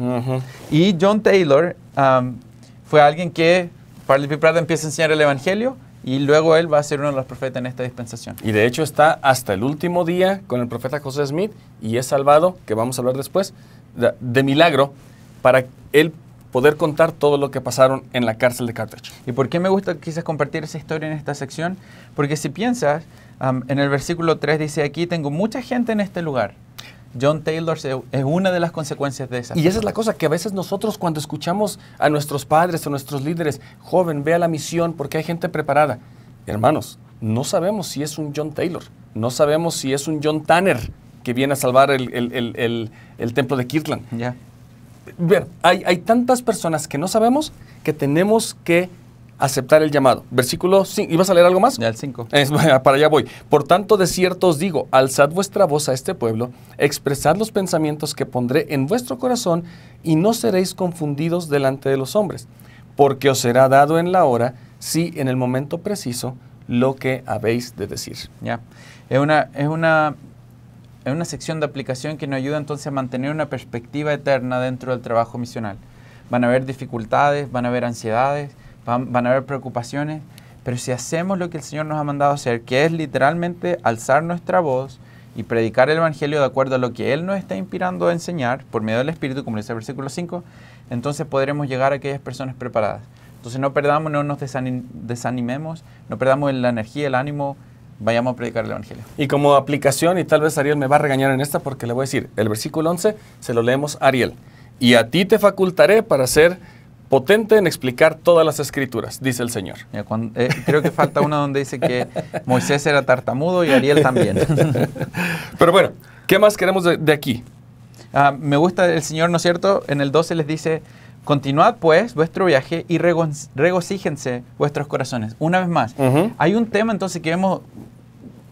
Y John Taylor fue alguien que Parley Pratt empieza a enseñar el Evangelio, y luego él va a ser uno de los profetas en esta dispensación. Y de hecho está hasta el último día con el profeta José Smith, y es salvado, que vamos a hablar después, de milagro, para él poder contar todo lo que pasaron en la cárcel de Carthage. ¿Y por qué me gusta quizás compartir esa historia en esta sección? Porque si piensas, en el versículo 3 dice, aquí tengo mucha gente en este lugar. John Taylor es una de las consecuencias de esa. Y esa es la cosa, que a veces nosotros cuando escuchamos a nuestros padres o nuestros líderes, joven, ve a la misión porque hay gente preparada. Hermanos, no sabemos si es un John Taylor, no sabemos si es un John Tanner que viene a salvar el templo de Kirtland. Ya. Ver, hay tantas personas que no sabemos que tenemos que aceptar el llamado. Versículo 5. ¿Ibas a leer algo más? Ya el 5. Para allá voy. Por tanto, de cierto os digo, alzad vuestra voz a este pueblo, expresad los pensamientos que pondré en vuestro corazón y no seréis confundidos delante de los hombres, porque os será dado en la hora, sí, en el momento preciso, lo que habéis de decir. Ya. Es una sección de aplicación que nos ayuda entonces a mantener una perspectiva eterna dentro del trabajo misional. Van a haber dificultades, van a haber ansiedades, van a haber preocupaciones, pero si hacemos lo que el Señor nos ha mandado hacer, que es literalmente alzar nuestra voz y predicar el Evangelio de acuerdo a lo que Él nos está inspirando a enseñar por medio del Espíritu, como dice el versículo 5, entonces podremos llegar a aquellas personas preparadas. Entonces no perdamos, no nos desanimemos, no perdamos la energía, el ánimo, vayamos a predicar el Evangelio. Y como aplicación, y tal vez Ariel me va a regañar en esta porque le voy a decir, el versículo 11 se lo leemos a Ariel. Y a ti te facultaré para ser potente en explicar todas las Escrituras, dice el Señor. Ya, creo que falta uno donde dice que Moisés era tartamudo y Ariel también. Pero bueno, ¿qué más queremos de aquí? Me gusta el Señor, ¿no es cierto? En el 12 les dice, continuad pues vuestro viaje y regocíjense vuestros corazones. Una vez más, hay un tema entonces que vemos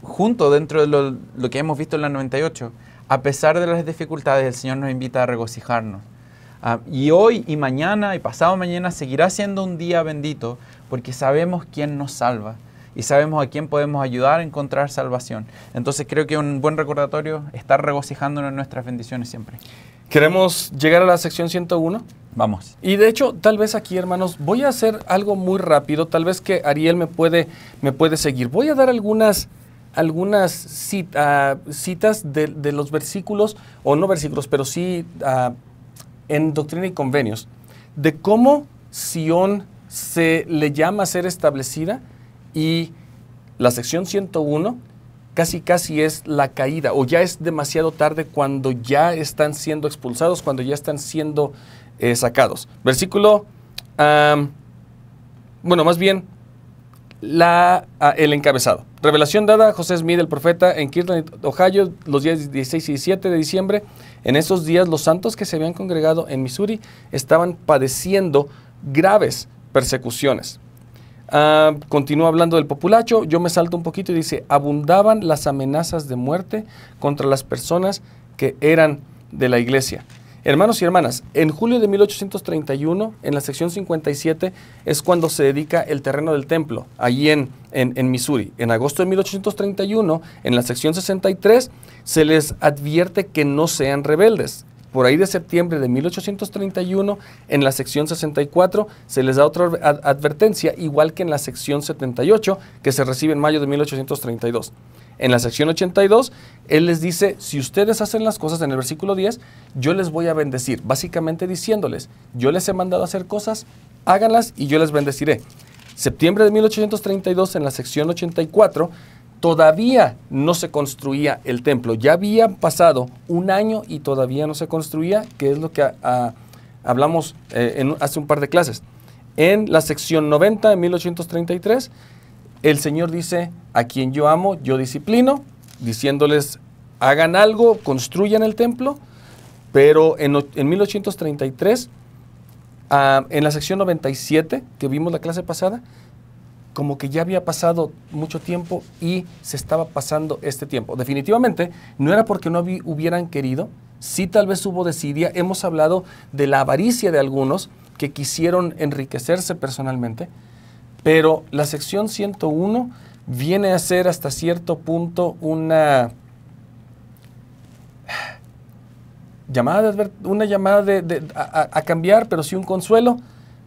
junto dentro de lo que hemos visto en la 98. A pesar de las dificultades, el Señor nos invita a regocijarnos. Y hoy y mañana y pasado mañana seguirá siendo un día bendito porque sabemos quién nos salva y sabemos a quién podemos ayudar a encontrar salvación. Entonces creo que un buen recordatorio estar regocijándonos en nuestras bendiciones siempre. ¿Queremos llegar a la sección 101? Vamos. Y de hecho, tal vez aquí, hermanos, voy a hacer algo muy rápido. Tal vez que Ariel me puede seguir. Voy a dar algunas citas de los versículos, o no versículos, pero sí en Doctrina y Convenios, de cómo Sión se le llama a ser establecida, y la sección 101 casi es la caída, o ya es demasiado tarde cuando ya están siendo expulsados, cuando ya están siendo sacados. Versículo, más bien, el encabezado. Revelación dada a José Smith, el profeta, en Kirtland, Ohio, los días 16 y 17 de diciembre. En esos días, los santos que se habían congregado en Missouri estaban padeciendo graves persecuciones. Continúa hablando del populacho. Yo me salto un poquito y dice, abundaban las amenazas de muerte contra las personas que eran de la iglesia. Hermanos y hermanas, en julio de 1831, en la sección 57, es cuando se dedica el terreno del templo, allí en Missouri. En agosto de 1831, en la sección 63, se les advierte que no sean rebeldes. Por ahí de septiembre de 1831, en la sección 64, se les da otra advertencia, igual que en la sección 78, que se recibe en mayo de 1832. En la sección 82, él les dice, si ustedes hacen las cosas, en el versículo 10, yo les voy a bendecir, básicamente diciéndoles, yo les he mandado a hacer cosas, háganlas y yo les bendeciré. Septiembre de 1832, en la sección 84, todavía no se construía el templo. Ya había pasado un año y todavía no se construía, que es lo que hablamos hace un par de clases. En la sección 90, de 1833, el Señor dice, a quien yo amo, yo disciplino, diciéndoles, hagan algo, construyan el templo. Pero en 1833, en la sección 97, que vimos la clase pasada, como que ya había pasado mucho tiempo y se estaba pasando este tiempo. Definitivamente, no era porque no hubieran querido, sí tal vez hubo desidia. Hemos hablado de la avaricia de algunos que quisieron enriquecerse personalmente, pero la sección 101 viene a ser hasta cierto punto una llamada a cambiar, pero sí un consuelo.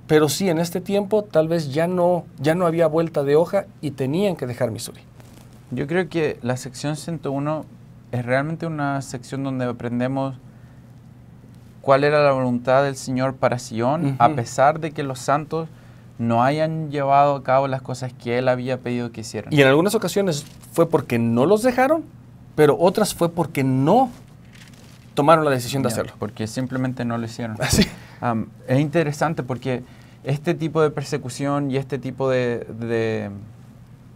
Pero sí, en este tiempo tal vez ya no había vuelta de hoja y tenían que dejar Missouri. Yo creo que la sección 101 es realmente una sección donde aprendemos cuál era la voluntad del Señor para Sion, a pesar de que los santos no hayan llevado a cabo las cosas que Él había pedido que hicieran. Y en algunas ocasiones fue porque no los dejaron, pero otras fue porque no tomaron la decisión de hacerlo. Porque simplemente no lo hicieron. Así. Es interesante porque este tipo de persecución y este tipo de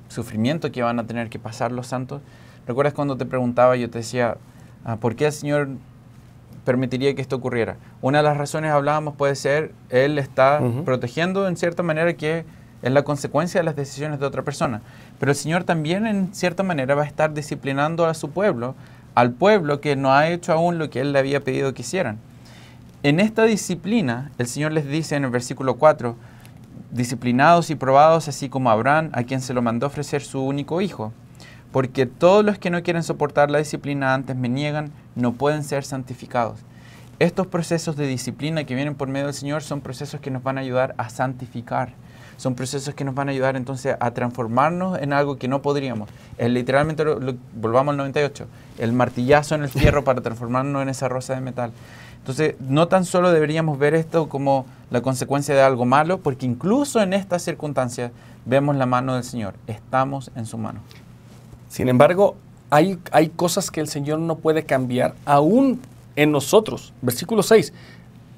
sufrimiento que van a tener que pasar los santos, ¿recuerdas cuando te preguntaba, yo te decía, ¿por qué el Señor permitiría que esto ocurriera? Una de las razones hablábamos puede ser, Él está protegiendo en cierta manera que es la consecuencia de las decisiones de otra persona. Pero el Señor también, en cierta manera, va a estar disciplinando a su pueblo, al pueblo que no ha hecho aún lo que Él le había pedido que hicieran. En esta disciplina, el Señor les dice en el versículo 4, disciplinados y probados, así como Abraham, a quien se lo mandó ofrecer su único hijo. Porque todos los que no quieren soportar la disciplina antes me niegan, no pueden ser santificados. Estos procesos de disciplina que vienen por medio del Señor son procesos que nos van a ayudar a santificar. Son procesos que nos van a ayudar entonces a transformarnos en algo que no podríamos. Es literalmente, volvamos al 98, el martillazo en el fierro para transformarnos en esa rosa de metal. Entonces, no tan solo deberíamos ver esto como la consecuencia de algo malo, porque incluso en estas circunstancias vemos la mano del Señor. Estamos en su mano. Sin embargo, hay cosas que el Señor no puede cambiar aún en nosotros. Versículo 6.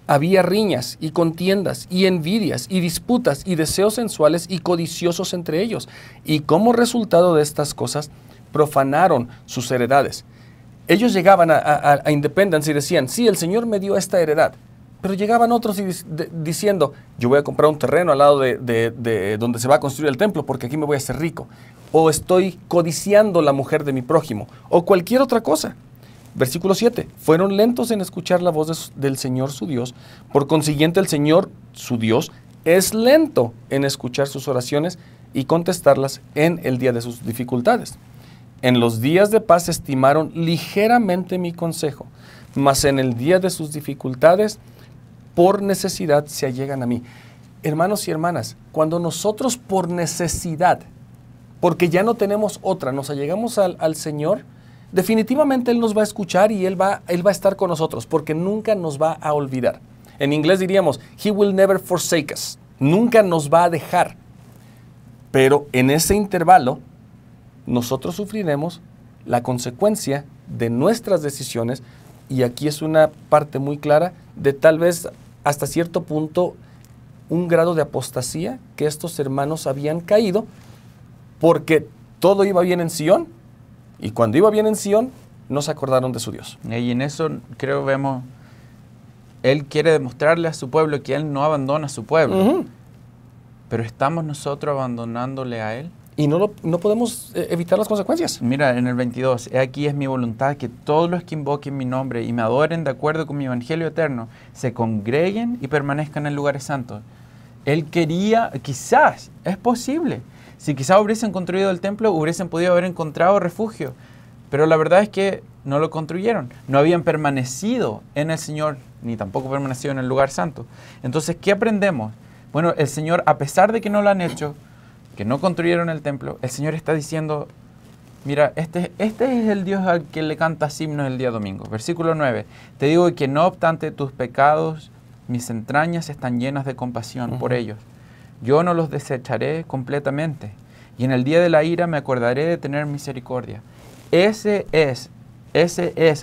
Había riñas y contiendas y envidias y disputas y deseos sensuales y codiciosos entre ellos. Y como resultado de estas cosas, profanaron sus heredades. Ellos llegaban a Independence y decían, sí, el Señor me dio esta heredad. Pero llegaban otros diciendo, yo voy a comprar un terreno al lado de donde se va a construir el templo porque aquí me voy a hacer rico. O estoy codiciando la mujer de mi prójimo. O cualquier otra cosa. Versículo 7. Fueron lentos en escuchar la voz del Señor su Dios. Por consiguiente, el Señor su Dios es lento en escuchar sus oraciones y contestarlas en el día de sus dificultades. En los días de paz estimaron ligeramente mi consejo, mas en el día de sus dificultades, por necesidad se allegan a mí. Hermanos y hermanas, cuando nosotros por necesidad, porque ya no tenemos otra, nos allegamos al Señor, definitivamente Él nos va a escuchar y Él va a estar con nosotros, porque nunca nos va a olvidar. En inglés diríamos, He will never forsake us. Nunca nos va a dejar. Pero en ese intervalo, nosotros sufriremos la consecuencia de nuestras decisiones, y aquí es una parte muy clara de tal vez hasta cierto punto un grado de apostasía que estos hermanos habían caído porque todo iba bien en Sion, y cuando iba bien en Sion no se acordaron de su Dios. Y en eso creo vemos, Él quiere demostrarle a su pueblo que Él no abandona a su pueblo, pero ¿estamos nosotros abandonándole a Él? Y no podemos evitar las consecuencias. Mira, en el 22, he aquí es mi voluntad que todos los que invoquen mi nombre y me adoren de acuerdo con mi evangelio eterno, se congreguen y permanezcan en lugares santos. Él quería, quizás, es posible, si quizás hubiesen construido el templo, hubiesen podido haber encontrado refugio, pero la verdad es que no lo construyeron, no habían permanecido en el Señor, ni tampoco permanecido en el lugar santo. Entonces, ¿qué aprendemos? Bueno, el Señor, a pesar de que no lo han hecho, que no construyeron el templo, el Señor está diciendo, mira, este es el Dios al que le cantas himnos el día domingo. Versículo 9, te digo que no obstante tus pecados, mis entrañas están llenas de compasión por ellos. Yo no los desecharé completamente, y en el día de la ira me acordaré de tener misericordia. Ese es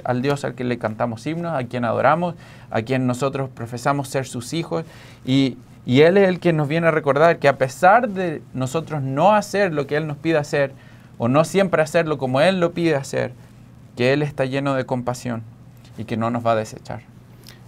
al Dios al que le cantamos himnos, a quien adoramos, a quien nosotros profesamos ser sus hijos, y Él es el que nos viene a recordar que a pesar de nosotros no hacer lo que Él nos pide hacer, o no siempre hacerlo como Él lo pide hacer, que Él está lleno de compasión y que no nos va a desechar.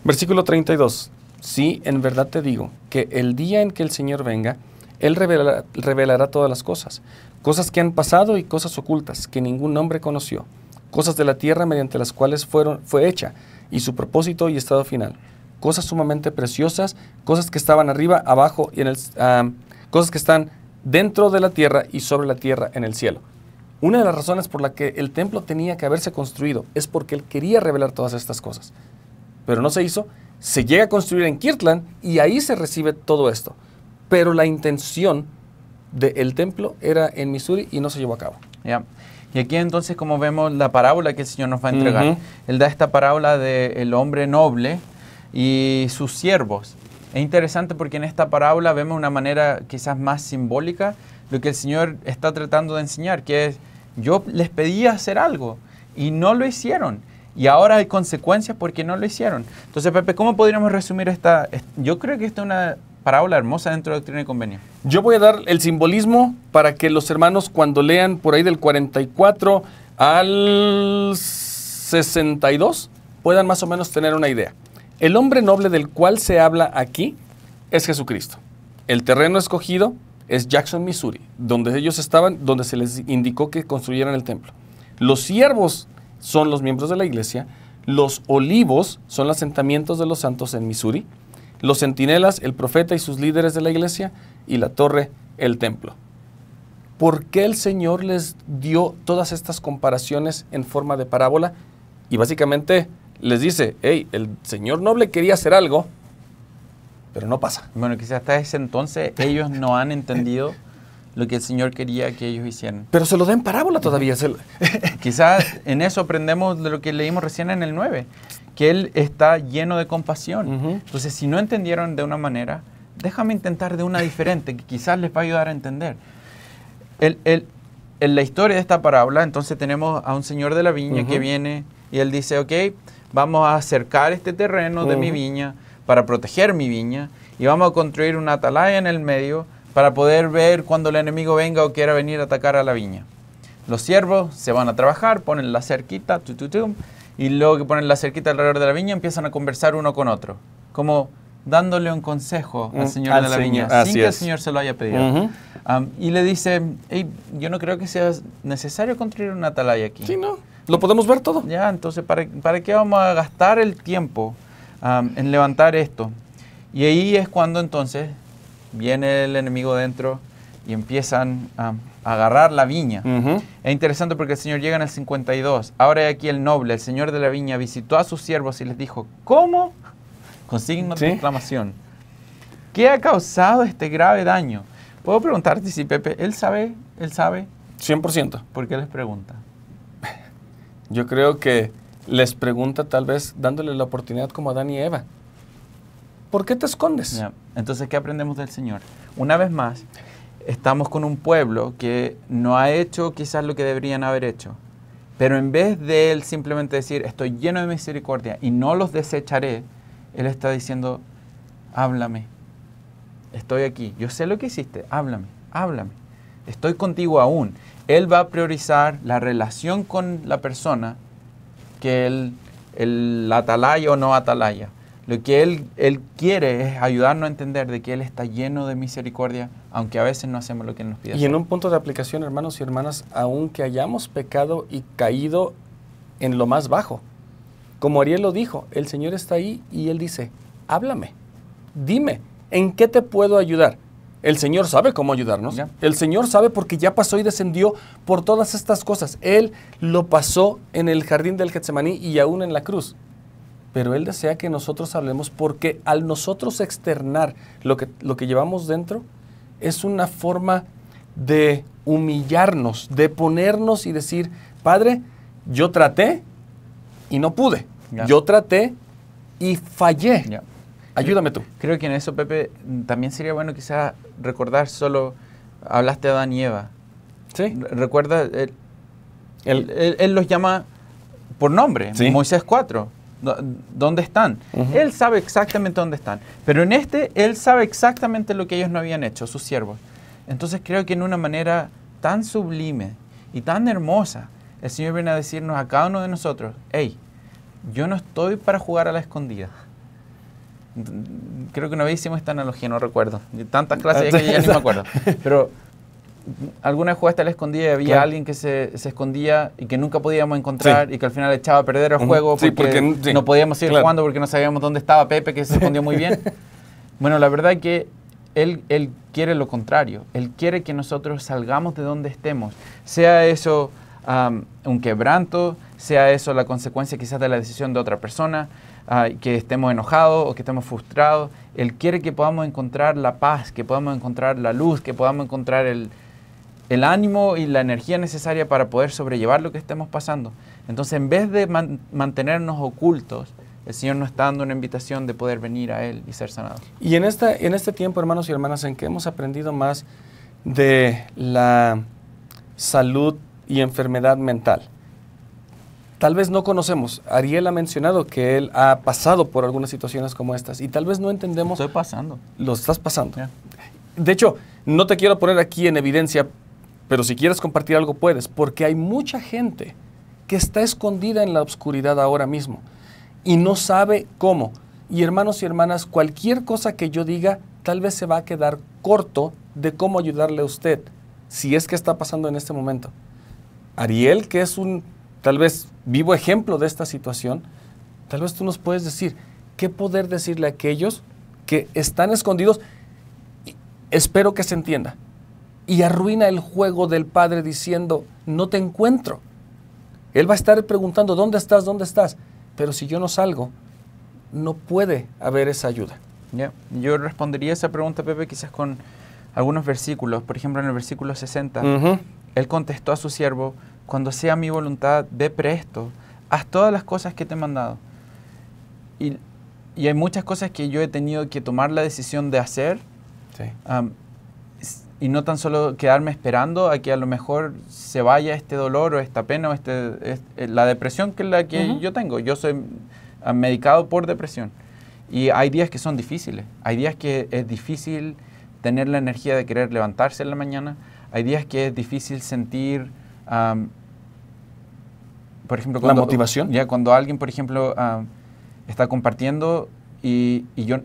Versículo 32. Sí, en verdad te digo, que el día en que el Señor venga, Él revelará todas las cosas, cosas que han pasado y cosas ocultas que ningún hombre conoció, cosas de la tierra mediante las cuales fue hecha, y su propósito y estado final. Cosas sumamente preciosas, cosas que estaban arriba, abajo, y cosas que están dentro de la tierra y sobre la tierra en el cielo. Una de las razones por la que el templo tenía que haberse construido es porque Él quería revelar todas estas cosas. Pero no se hizo, se llega a construir en Kirtland y ahí se recibe todo esto. Pero la intención del templo era en Missouri y no se llevó a cabo. Yeah. Y aquí entonces, como vemos la parábola que el Señor nos va a entregar, Él da esta parábola del hombre noble y sus siervos. Es interesante porque en esta parábola vemos una manera quizás más simbólica lo que el Señor está tratando de enseñar, que es, yo les pedí hacer algo y no lo hicieron, y ahora hay consecuencias porque no lo hicieron. Entonces, Pepe, ¿cómo podríamos resumir esta? Yo creo que esta es una parábola hermosa dentro de Doctrina y Convenio. Yo voy a dar el simbolismo para que los hermanos, cuando lean por ahí del 44 al 62, puedan más o menos tener una idea. El hombre noble del cual se habla aquí es Jesucristo. El terreno escogido es Jackson, Missouri, donde ellos estaban, donde se les indicó que construyeran el templo. Los siervos son los miembros de la iglesia, los olivos son los asentamientos de los santos en Missouri, los centinelas, el profeta y sus líderes de la iglesia, y la torre, el templo. ¿Por qué el Señor les dio todas estas comparaciones en forma de parábola? Y básicamente les dice, hey, el señor noble quería hacer algo, pero no pasa. Bueno, quizás hasta ese entonces ellos no han entendido lo que el Señor quería que ellos hicieran. Pero se lo da en parábola todavía. Quizás en eso aprendemos de lo que leímos recién en el 9, que Él está lleno de compasión. Entonces, si no entendieron de una manera, déjame intentar de una diferente, que quizás les va a ayudar a entender. En la historia de esta parábola, entonces tenemos a un señor de la viña que viene y él dice, ok, vamos a cercar este terreno de mi viña para proteger mi viña y vamos a construir una atalaya en el medio para poder ver cuando el enemigo venga o quiera venir a atacar a la viña. Los siervos se van a trabajar, ponen la cerquita, y luego que ponen la cerquita alrededor de la viña empiezan a conversar uno con otro, como dándole un consejo al señor de la viña, sin que el señor se lo haya pedido. Y le dice, hey, yo no creo que sea necesario construir una atalaya aquí. Sí, no, lo podemos ver todo. Ya, entonces, ¿para qué vamos a gastar el tiempo en levantar esto? Y ahí es cuando entonces viene el enemigo dentro y empiezan a agarrar la viña. Es interesante porque el Señor llega en el 52. Ahora aquí el noble, el señor de la viña, visitó a sus siervos y les dijo, ¿cómo? Con signos de exclamación. ¿Qué ha causado este grave daño? ¿Puedo preguntarte si Pepe, él sabe? 100%. ¿Por qué les pregunta? Yo creo que les pregunta tal vez dándole la oportunidad como a Adán y Eva. ¿Por qué te escondes? Ya. Entonces, ¿qué aprendemos del Señor? Una vez más, estamos con un pueblo que no ha hecho quizás lo que deberían haber hecho. Pero en vez de Él simplemente decir, estoy lleno de misericordia y no los desecharé, Él está diciendo, háblame. Estoy aquí. Yo sé lo que hiciste. Háblame. Estoy contigo aún. Él va a priorizar la relación con la persona que el atalaya o no atalaya. Lo que él quiere es ayudarnos a entender de que Él está lleno de misericordia, aunque a veces no hacemos lo que Él nos pide. Y en un punto de aplicación, hermanos y hermanas, aunque hayamos pecado y caído en lo más bajo, como Ariel lo dijo, el Señor está ahí y Él dice, háblame, dime, ¿en qué te puedo ayudar? El Señor sabe cómo ayudarnos. ¿Ya? El Señor sabe porque ya pasó y descendió por todas estas cosas. Él lo pasó en el jardín del Getsemaní y aún en la cruz. Pero Él desea que nosotros hablemos porque al nosotros externar lo que llevamos dentro es una forma de humillarnos, de ponernos y decir, Padre, yo traté y no pude. Ya. Yo traté y fallé. Ya. Ayúdame tú. Creo que en eso, Pepe, también sería bueno quizás recordar solo, hablaste de Adán y Eva. Sí. Recuerda, él los llama por nombre, sí. Moisés 4. ¿Dónde están? Él sabe exactamente dónde están. Pero en Él sabe exactamente lo que ellos no habían hecho, sus siervos. Entonces creo que en una manera tan sublime y tan hermosa, el Señor viene a decirnos a cada uno de nosotros, hey, yo no estoy para jugar a la escondida. Creo que una vez hicimos esta analogía, no recuerdo. De tantas clases que ya ni me acuerdo. Pero alguna vez jugaste a la escondida y había alguien que se escondía y que nunca podíamos encontrar y que al final echaba a perder el juego porque no podíamos seguir jugando porque no sabíamos dónde estaba Pepe, que se escondió muy bien. Bueno, la verdad es que él quiere lo contrario. Él quiere que nosotros salgamos de donde estemos. Sea eso un quebranto, sea eso la consecuencia quizás de la decisión de otra persona, que estemos enojados o que estemos frustrados. Él quiere que podamos encontrar la paz, que podamos encontrar la luz, que podamos encontrar el ánimo y la energía necesaria para poder sobrellevar lo que estemos pasando. Entonces, en vez de mantenernos ocultos, el Señor nos está dando una invitación de poder venir a Él y ser sanados. Y en este tiempo, hermanos y hermanas, en que hemos aprendido más de la salud y enfermedad mental, tal vez no conocemos. Ariel ha mencionado que él ha pasado por algunas situaciones como estas y tal vez no entendemos. Estoy pasando. Lo estás pasando. Yeah. De hecho, no te quiero poner aquí en evidencia, pero si quieres compartir algo puedes, porque hay mucha gente que está escondida en la oscuridad ahora mismo y no sabe cómo. Y hermanos y hermanas, cualquier cosa que yo diga tal vez se va a quedar corto de cómo ayudarle a usted, si es que está pasando en este momento. Ariel, que es un, tal vez, vivo ejemplo de esta situación, tal vez tú nos puedes decir, ¿qué poder decirle a aquellos que están escondidos? Espero que se entienda. Y arruina el juego del padre diciendo, no te encuentro. Él va a estar preguntando, ¿dónde estás? ¿Dónde estás? Pero si yo no salgo, no puede haber esa ayuda. Yeah. Yo respondería esa pregunta, Pepe, quizás con algunos versículos. Por ejemplo, en el versículo 60, él contestó a su siervo, cuando sea mi voluntad, ve presto, haz todas las cosas que te he mandado. Y hay muchas cosas que yo he tenido que tomar la decisión de hacer, Sí. Y no tan solo quedarme esperando a que a lo mejor se vaya este dolor o esta pena o la depresión que es la que yo tengo. Yo soy medicado por depresión. Y hay días que son difíciles. Hay días que es difícil tener la energía de querer levantarse en la mañana. Hay días que es difícil sentir, por ejemplo, la motivación. Ya cuando alguien, por ejemplo, está compartiendo y yo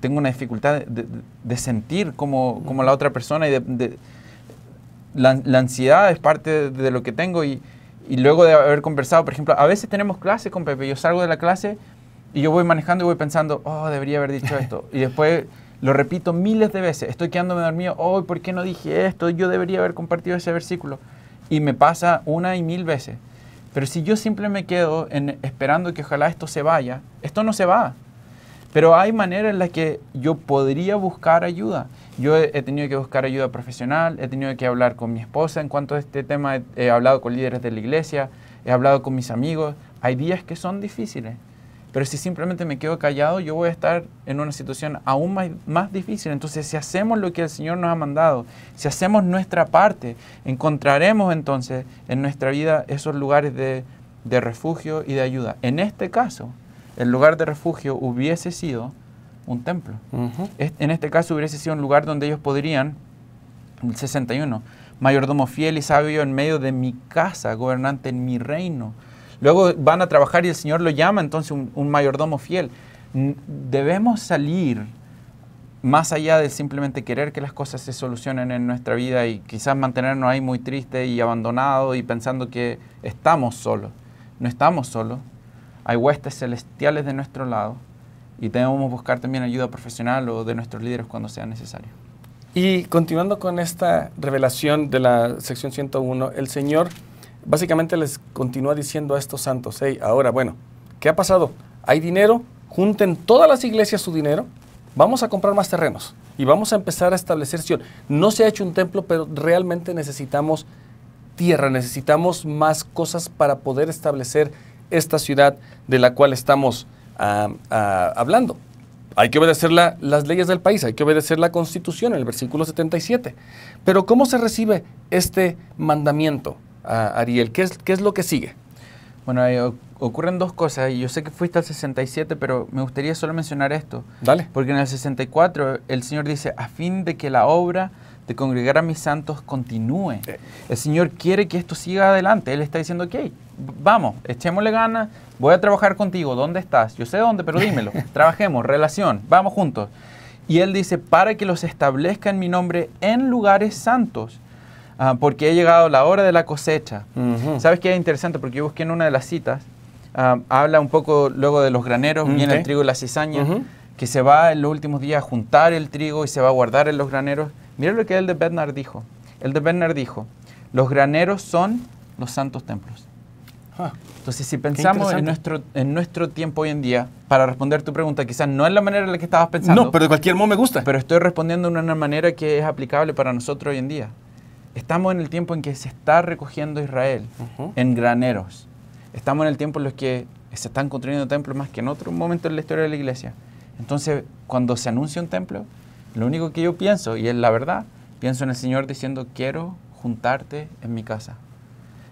tengo una dificultad de sentir como la otra persona y la ansiedad es parte de lo que tengo y luego de haber conversado, por ejemplo, a veces tenemos clase con Pepe, yo salgo de la clase y yo voy manejando y voy pensando, oh, debería haber dicho esto, y después lo repito miles de veces, estoy quedándome dormido, oh, ¿por qué no dije esto? Yo debería haber compartido ese versículo, y me pasa una y mil veces. Pero si yo simplemente me quedo esperando que ojalá esto se vaya, esto no se va. Pero hay maneras en las que yo podría buscar ayuda. Yo he tenido que buscar ayuda profesional, he tenido que hablar con mi esposa en cuanto a este tema, he hablado con líderes de la iglesia, he hablado con mis amigos. Hay días que son difíciles, pero si simplemente me quedo callado, yo voy a estar en una situación aún más difícil. Entonces, si hacemos lo que el Señor nos ha mandado, si hacemos nuestra parte, encontraremos entonces en nuestra vida esos lugares de refugio y de ayuda. En este caso, el lugar de refugio hubiese sido un templo. En este caso hubiese sido un lugar donde ellos podrían, el 61, mayordomo fiel y sabio en medio de mi casa, gobernante en mi reino. Luego van a trabajar y el Señor lo llama entonces un mayordomo fiel. Debemos salir más allá de simplemente querer que las cosas se solucionen en nuestra vida y quizás mantenernos ahí muy tristes y abandonados y pensando que estamos solos. No estamos solos. Hay huestes celestiales de nuestro lado y debemos buscar también ayuda profesional o de nuestros líderes cuando sea necesario. Y continuando con esta revelación de la sección 101, el Señor básicamente les continúa diciendo a estos santos, hey, ahora, bueno, ¿qué ha pasado? Hay dinero, junten todas las iglesias su dinero, vamos a comprar más terrenos y vamos a empezar a establecer Sion. No se ha hecho un templo, pero realmente necesitamos tierra, necesitamos más cosas para poder establecer esta ciudad de la cual estamos hablando. Hay que obedecer las leyes del país, hay que obedecer la Constitución en el versículo 77. Pero ¿cómo se recibe este mandamiento, Ariel? ¿Qué es lo que sigue? Bueno, ocurren dos cosas, y yo sé que fuiste al 67, pero me gustaría solo mencionar esto. Dale. Porque en el 64 el Señor dice, a fin de que la obra de congregar a mis santos continúe. El Señor quiere que esto siga adelante. Él está diciendo, ok, vamos, echémosle ganas, voy a trabajar contigo. ¿Dónde estás? Yo sé dónde, pero dímelo. Trabajemos, relación, vamos juntos. Y Él dice, para que los establezca en mi nombre en lugares santos, porque ha llegado la hora de la cosecha. ¿Sabes qué es interesante? Porque yo busqué en una de las citas, habla un poco luego de los graneros, viene el trigo y la cizaña, que se va en los últimos días a juntar el trigo y se va a guardar en los graneros. Mira lo que el de Bednar dijo. El de Bednar dijo, los graneros son los santos templos. Entonces, si pensamos en nuestro tiempo hoy en día, para responder tu pregunta, quizás no es la manera en la que estabas pensando. No, pero de cualquier modo me gusta. Pero estoy respondiendo de una manera que es aplicable para nosotros hoy en día. Estamos en el tiempo en que se está recogiendo Israel en graneros. Estamos en el tiempo en los que se están construyendo templos más que en otro momento en la historia de la iglesia. Entonces, cuando se anuncia un templo, lo único que yo pienso, y es la verdad, pienso en el Señor diciendo, quiero juntarte en mi casa.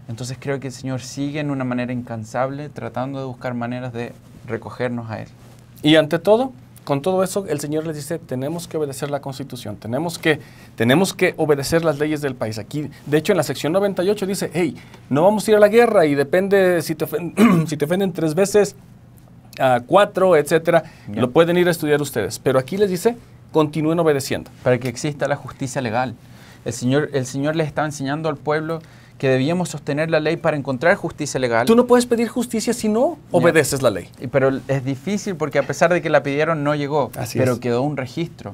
Entonces creo que el Señor sigue en una manera incansable tratando de buscar maneras de recogernos a Él. Y ante todo, con todo eso, el Señor les dice, tenemos que obedecer la Constitución, tenemos que obedecer las leyes del país. Aquí, de hecho, en la sección 98 dice, hey, no vamos a ir a la guerra y depende si te ofenden 3 veces, 4, etcétera, lo pueden ir a estudiar ustedes. Pero aquí les dice, continúen obedeciendo. Para que exista la justicia legal. El Señor les estaba enseñando al pueblo que debíamos sostener la ley para encontrar justicia legal. Tú no puedes pedir justicia si no obedeces la ley. Pero es difícil porque a pesar de que la pidieron no llegó, pero quedó un registro.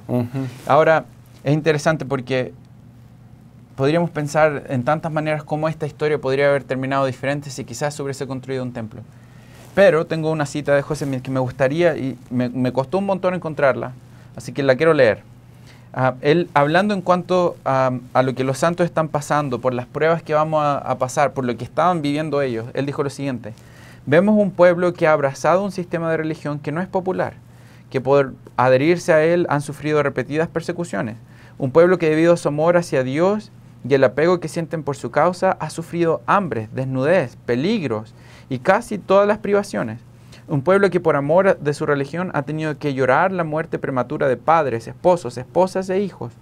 Ahora, es interesante porque podríamos pensar en tantas maneras cómo esta historia podría haber terminado diferente si quizás se hubiese construido un templo. Pero tengo una cita de José Smith que me gustaría y me costó un montón encontrarla, así que la quiero leer. Él, hablando en cuanto a lo que los santos están pasando, por las pruebas que vamos a pasar, por lo que estaban viviendo ellos, él dijo lo siguiente: vemos un pueblo que ha abrazado un sistema de religión que no es popular, que por adherirse a él han sufrido repetidas persecuciones. Un pueblo que debido a su amor hacia Dios y el apego que sienten por su causa ha sufrido hambres, desnudez, peligros y casi todas las privaciones. Un pueblo que por amor de su religión ha tenido que llorar la muerte prematura de padres, esposos, esposas e hijos.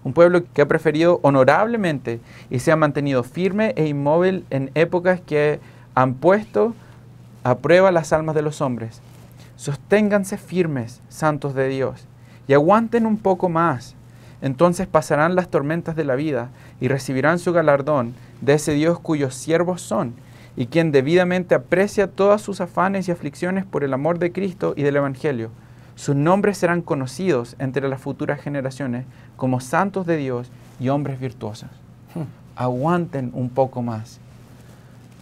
Un pueblo que ha preferido honorablemente y se ha mantenido firme e inmóvil en épocas que han puesto a prueba las almas de los hombres. Sosténganse firmes, santos de Dios, y aguanten un poco más. Entonces pasarán las tormentas de la vida y recibirán su galardón de ese Dios cuyos siervos son, y quien debidamente aprecia todas sus afanes y aflicciones por el amor de Cristo y del Evangelio. Sus nombres serán conocidos entre las futuras generaciones como santos de Dios y hombres virtuosos. Aguanten un poco más.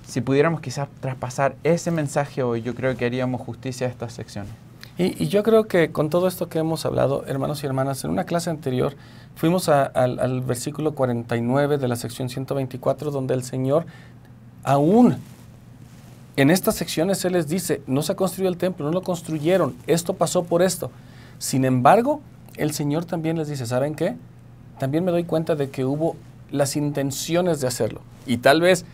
Si pudiéramos quizás traspasar ese mensaje hoy, yo creo que haríamos justicia a estas secciones. Y yo creo que con todo esto que hemos hablado, hermanos y hermanas, en una clase anterior fuimos al versículo 49 de la sección 124, donde el Señor, aún en estas secciones, Él les dice, no se ha construido el templo, no lo construyeron, esto pasó por esto. Sin embargo, el Señor también les dice, ¿saben qué? También me doy cuenta de que hubo las intenciones de hacerlo. Y tal vez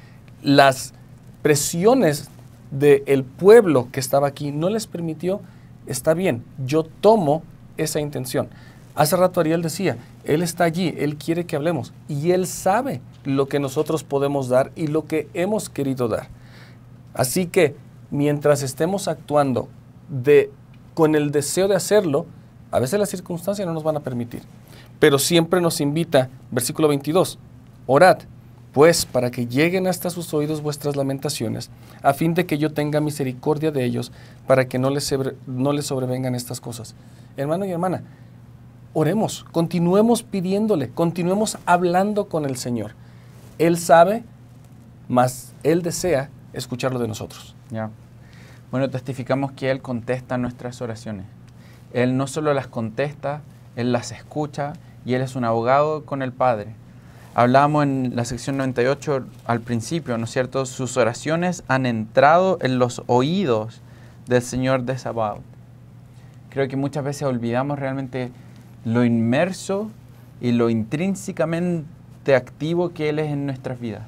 las presiones del pueblo que estaba aquí no les permitió. Está bien, yo tomo esa intención. Hace rato Ariel decía, Él está allí, Él quiere que hablemos y Él sabe lo que nosotros podemos dar y lo que hemos querido dar. Así que mientras estemos actuando con el deseo de hacerlo, a veces las circunstancias no nos van a permitir. Pero siempre nos invita, versículo 22, orad, pues para que lleguen hasta sus oídos vuestras lamentaciones, a fin de que yo tenga misericordia de ellos, para que no les sobrevengan estas cosas. Hermano y hermana, oremos, continuemos pidiéndole, continuemos hablando con el Señor. Él sabe, mas Él desea escucharlo de nosotros. Ya. Bueno, testificamos que Él contesta nuestras oraciones. Él no solo las contesta, Él las escucha y Él es un abogado con el Padre. Hablábamos en la sección 98 al principio, ¿no es cierto? Sus oraciones han entrado en los oídos del Señor de Sabaoth. Creo que muchas veces olvidamos realmente lo inmerso y lo intrínsecamente activo que Él es en nuestras vidas.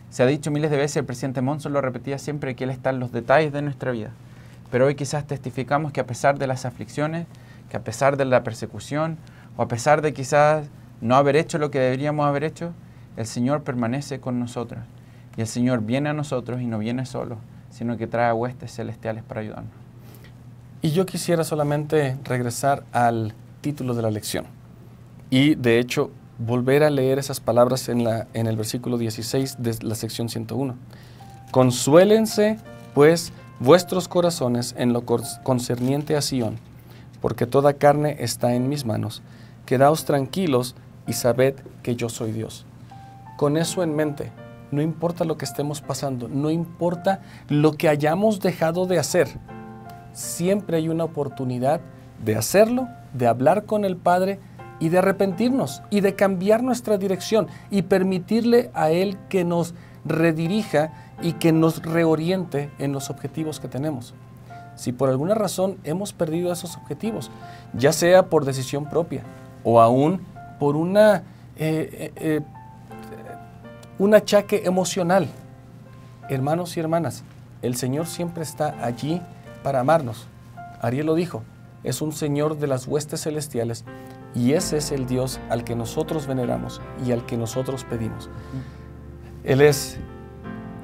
Se ha dicho miles de veces, el presidente Monson lo repetía siempre, que Él está en los detalles de nuestra vida. Pero hoy quizás testificamos que a pesar de las aflicciones, que a pesar de la persecución, o a pesar de quizás no haber hecho lo que deberíamos haber hecho, el Señor permanece con nosotros. Y el Señor viene a nosotros y no viene solo, sino que trae huestes celestiales para ayudarnos. Y yo quisiera solamente regresar al título de la lección. Y de hecho, volver a leer esas palabras en el versículo 16 de la sección 101. Consuélense, pues, vuestros corazones en lo concerniente a Sión, porque toda carne está en mis manos. Quedaos tranquilos y sabed que yo soy Dios. Con eso en mente, no importa lo que estemos pasando, no importa lo que hayamos dejado de hacer, siempre hay una oportunidad de hacerlo, de hablar con el Padre y de arrepentirnos y de cambiar nuestra dirección y permitirle a Él que nos redirija y que nos reoriente en los objetivos que tenemos. Si por alguna razón hemos perdido esos objetivos, ya sea por decisión propia o aún por un achaque emocional, hermanos y hermanas, el Señor siempre está allí para amarnos. Ariel lo dijo, es un Señor de las huestes celestiales y ese es el Dios al que nosotros veneramos y al que nosotros pedimos. Él es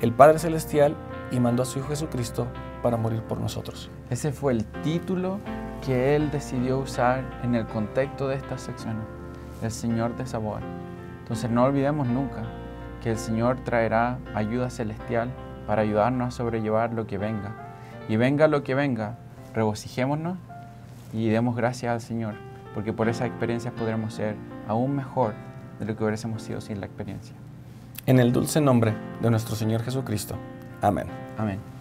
el Padre Celestial y mandó a su Hijo Jesucristo para morir por nosotros. Ese fue el título que Él decidió usar en el contexto de esta sección, el Señor de Sabaoth. Entonces no olvidemos nunca que el Señor traerá ayuda celestial para ayudarnos a sobrellevar lo que venga. Y venga lo que venga, regocijémonos y demos gracias al Señor, porque por esas experiencias podremos ser aún mejor de lo que hubiésemos sido sin la experiencia. En el dulce nombre de nuestro Señor Jesucristo. Amén. Amén.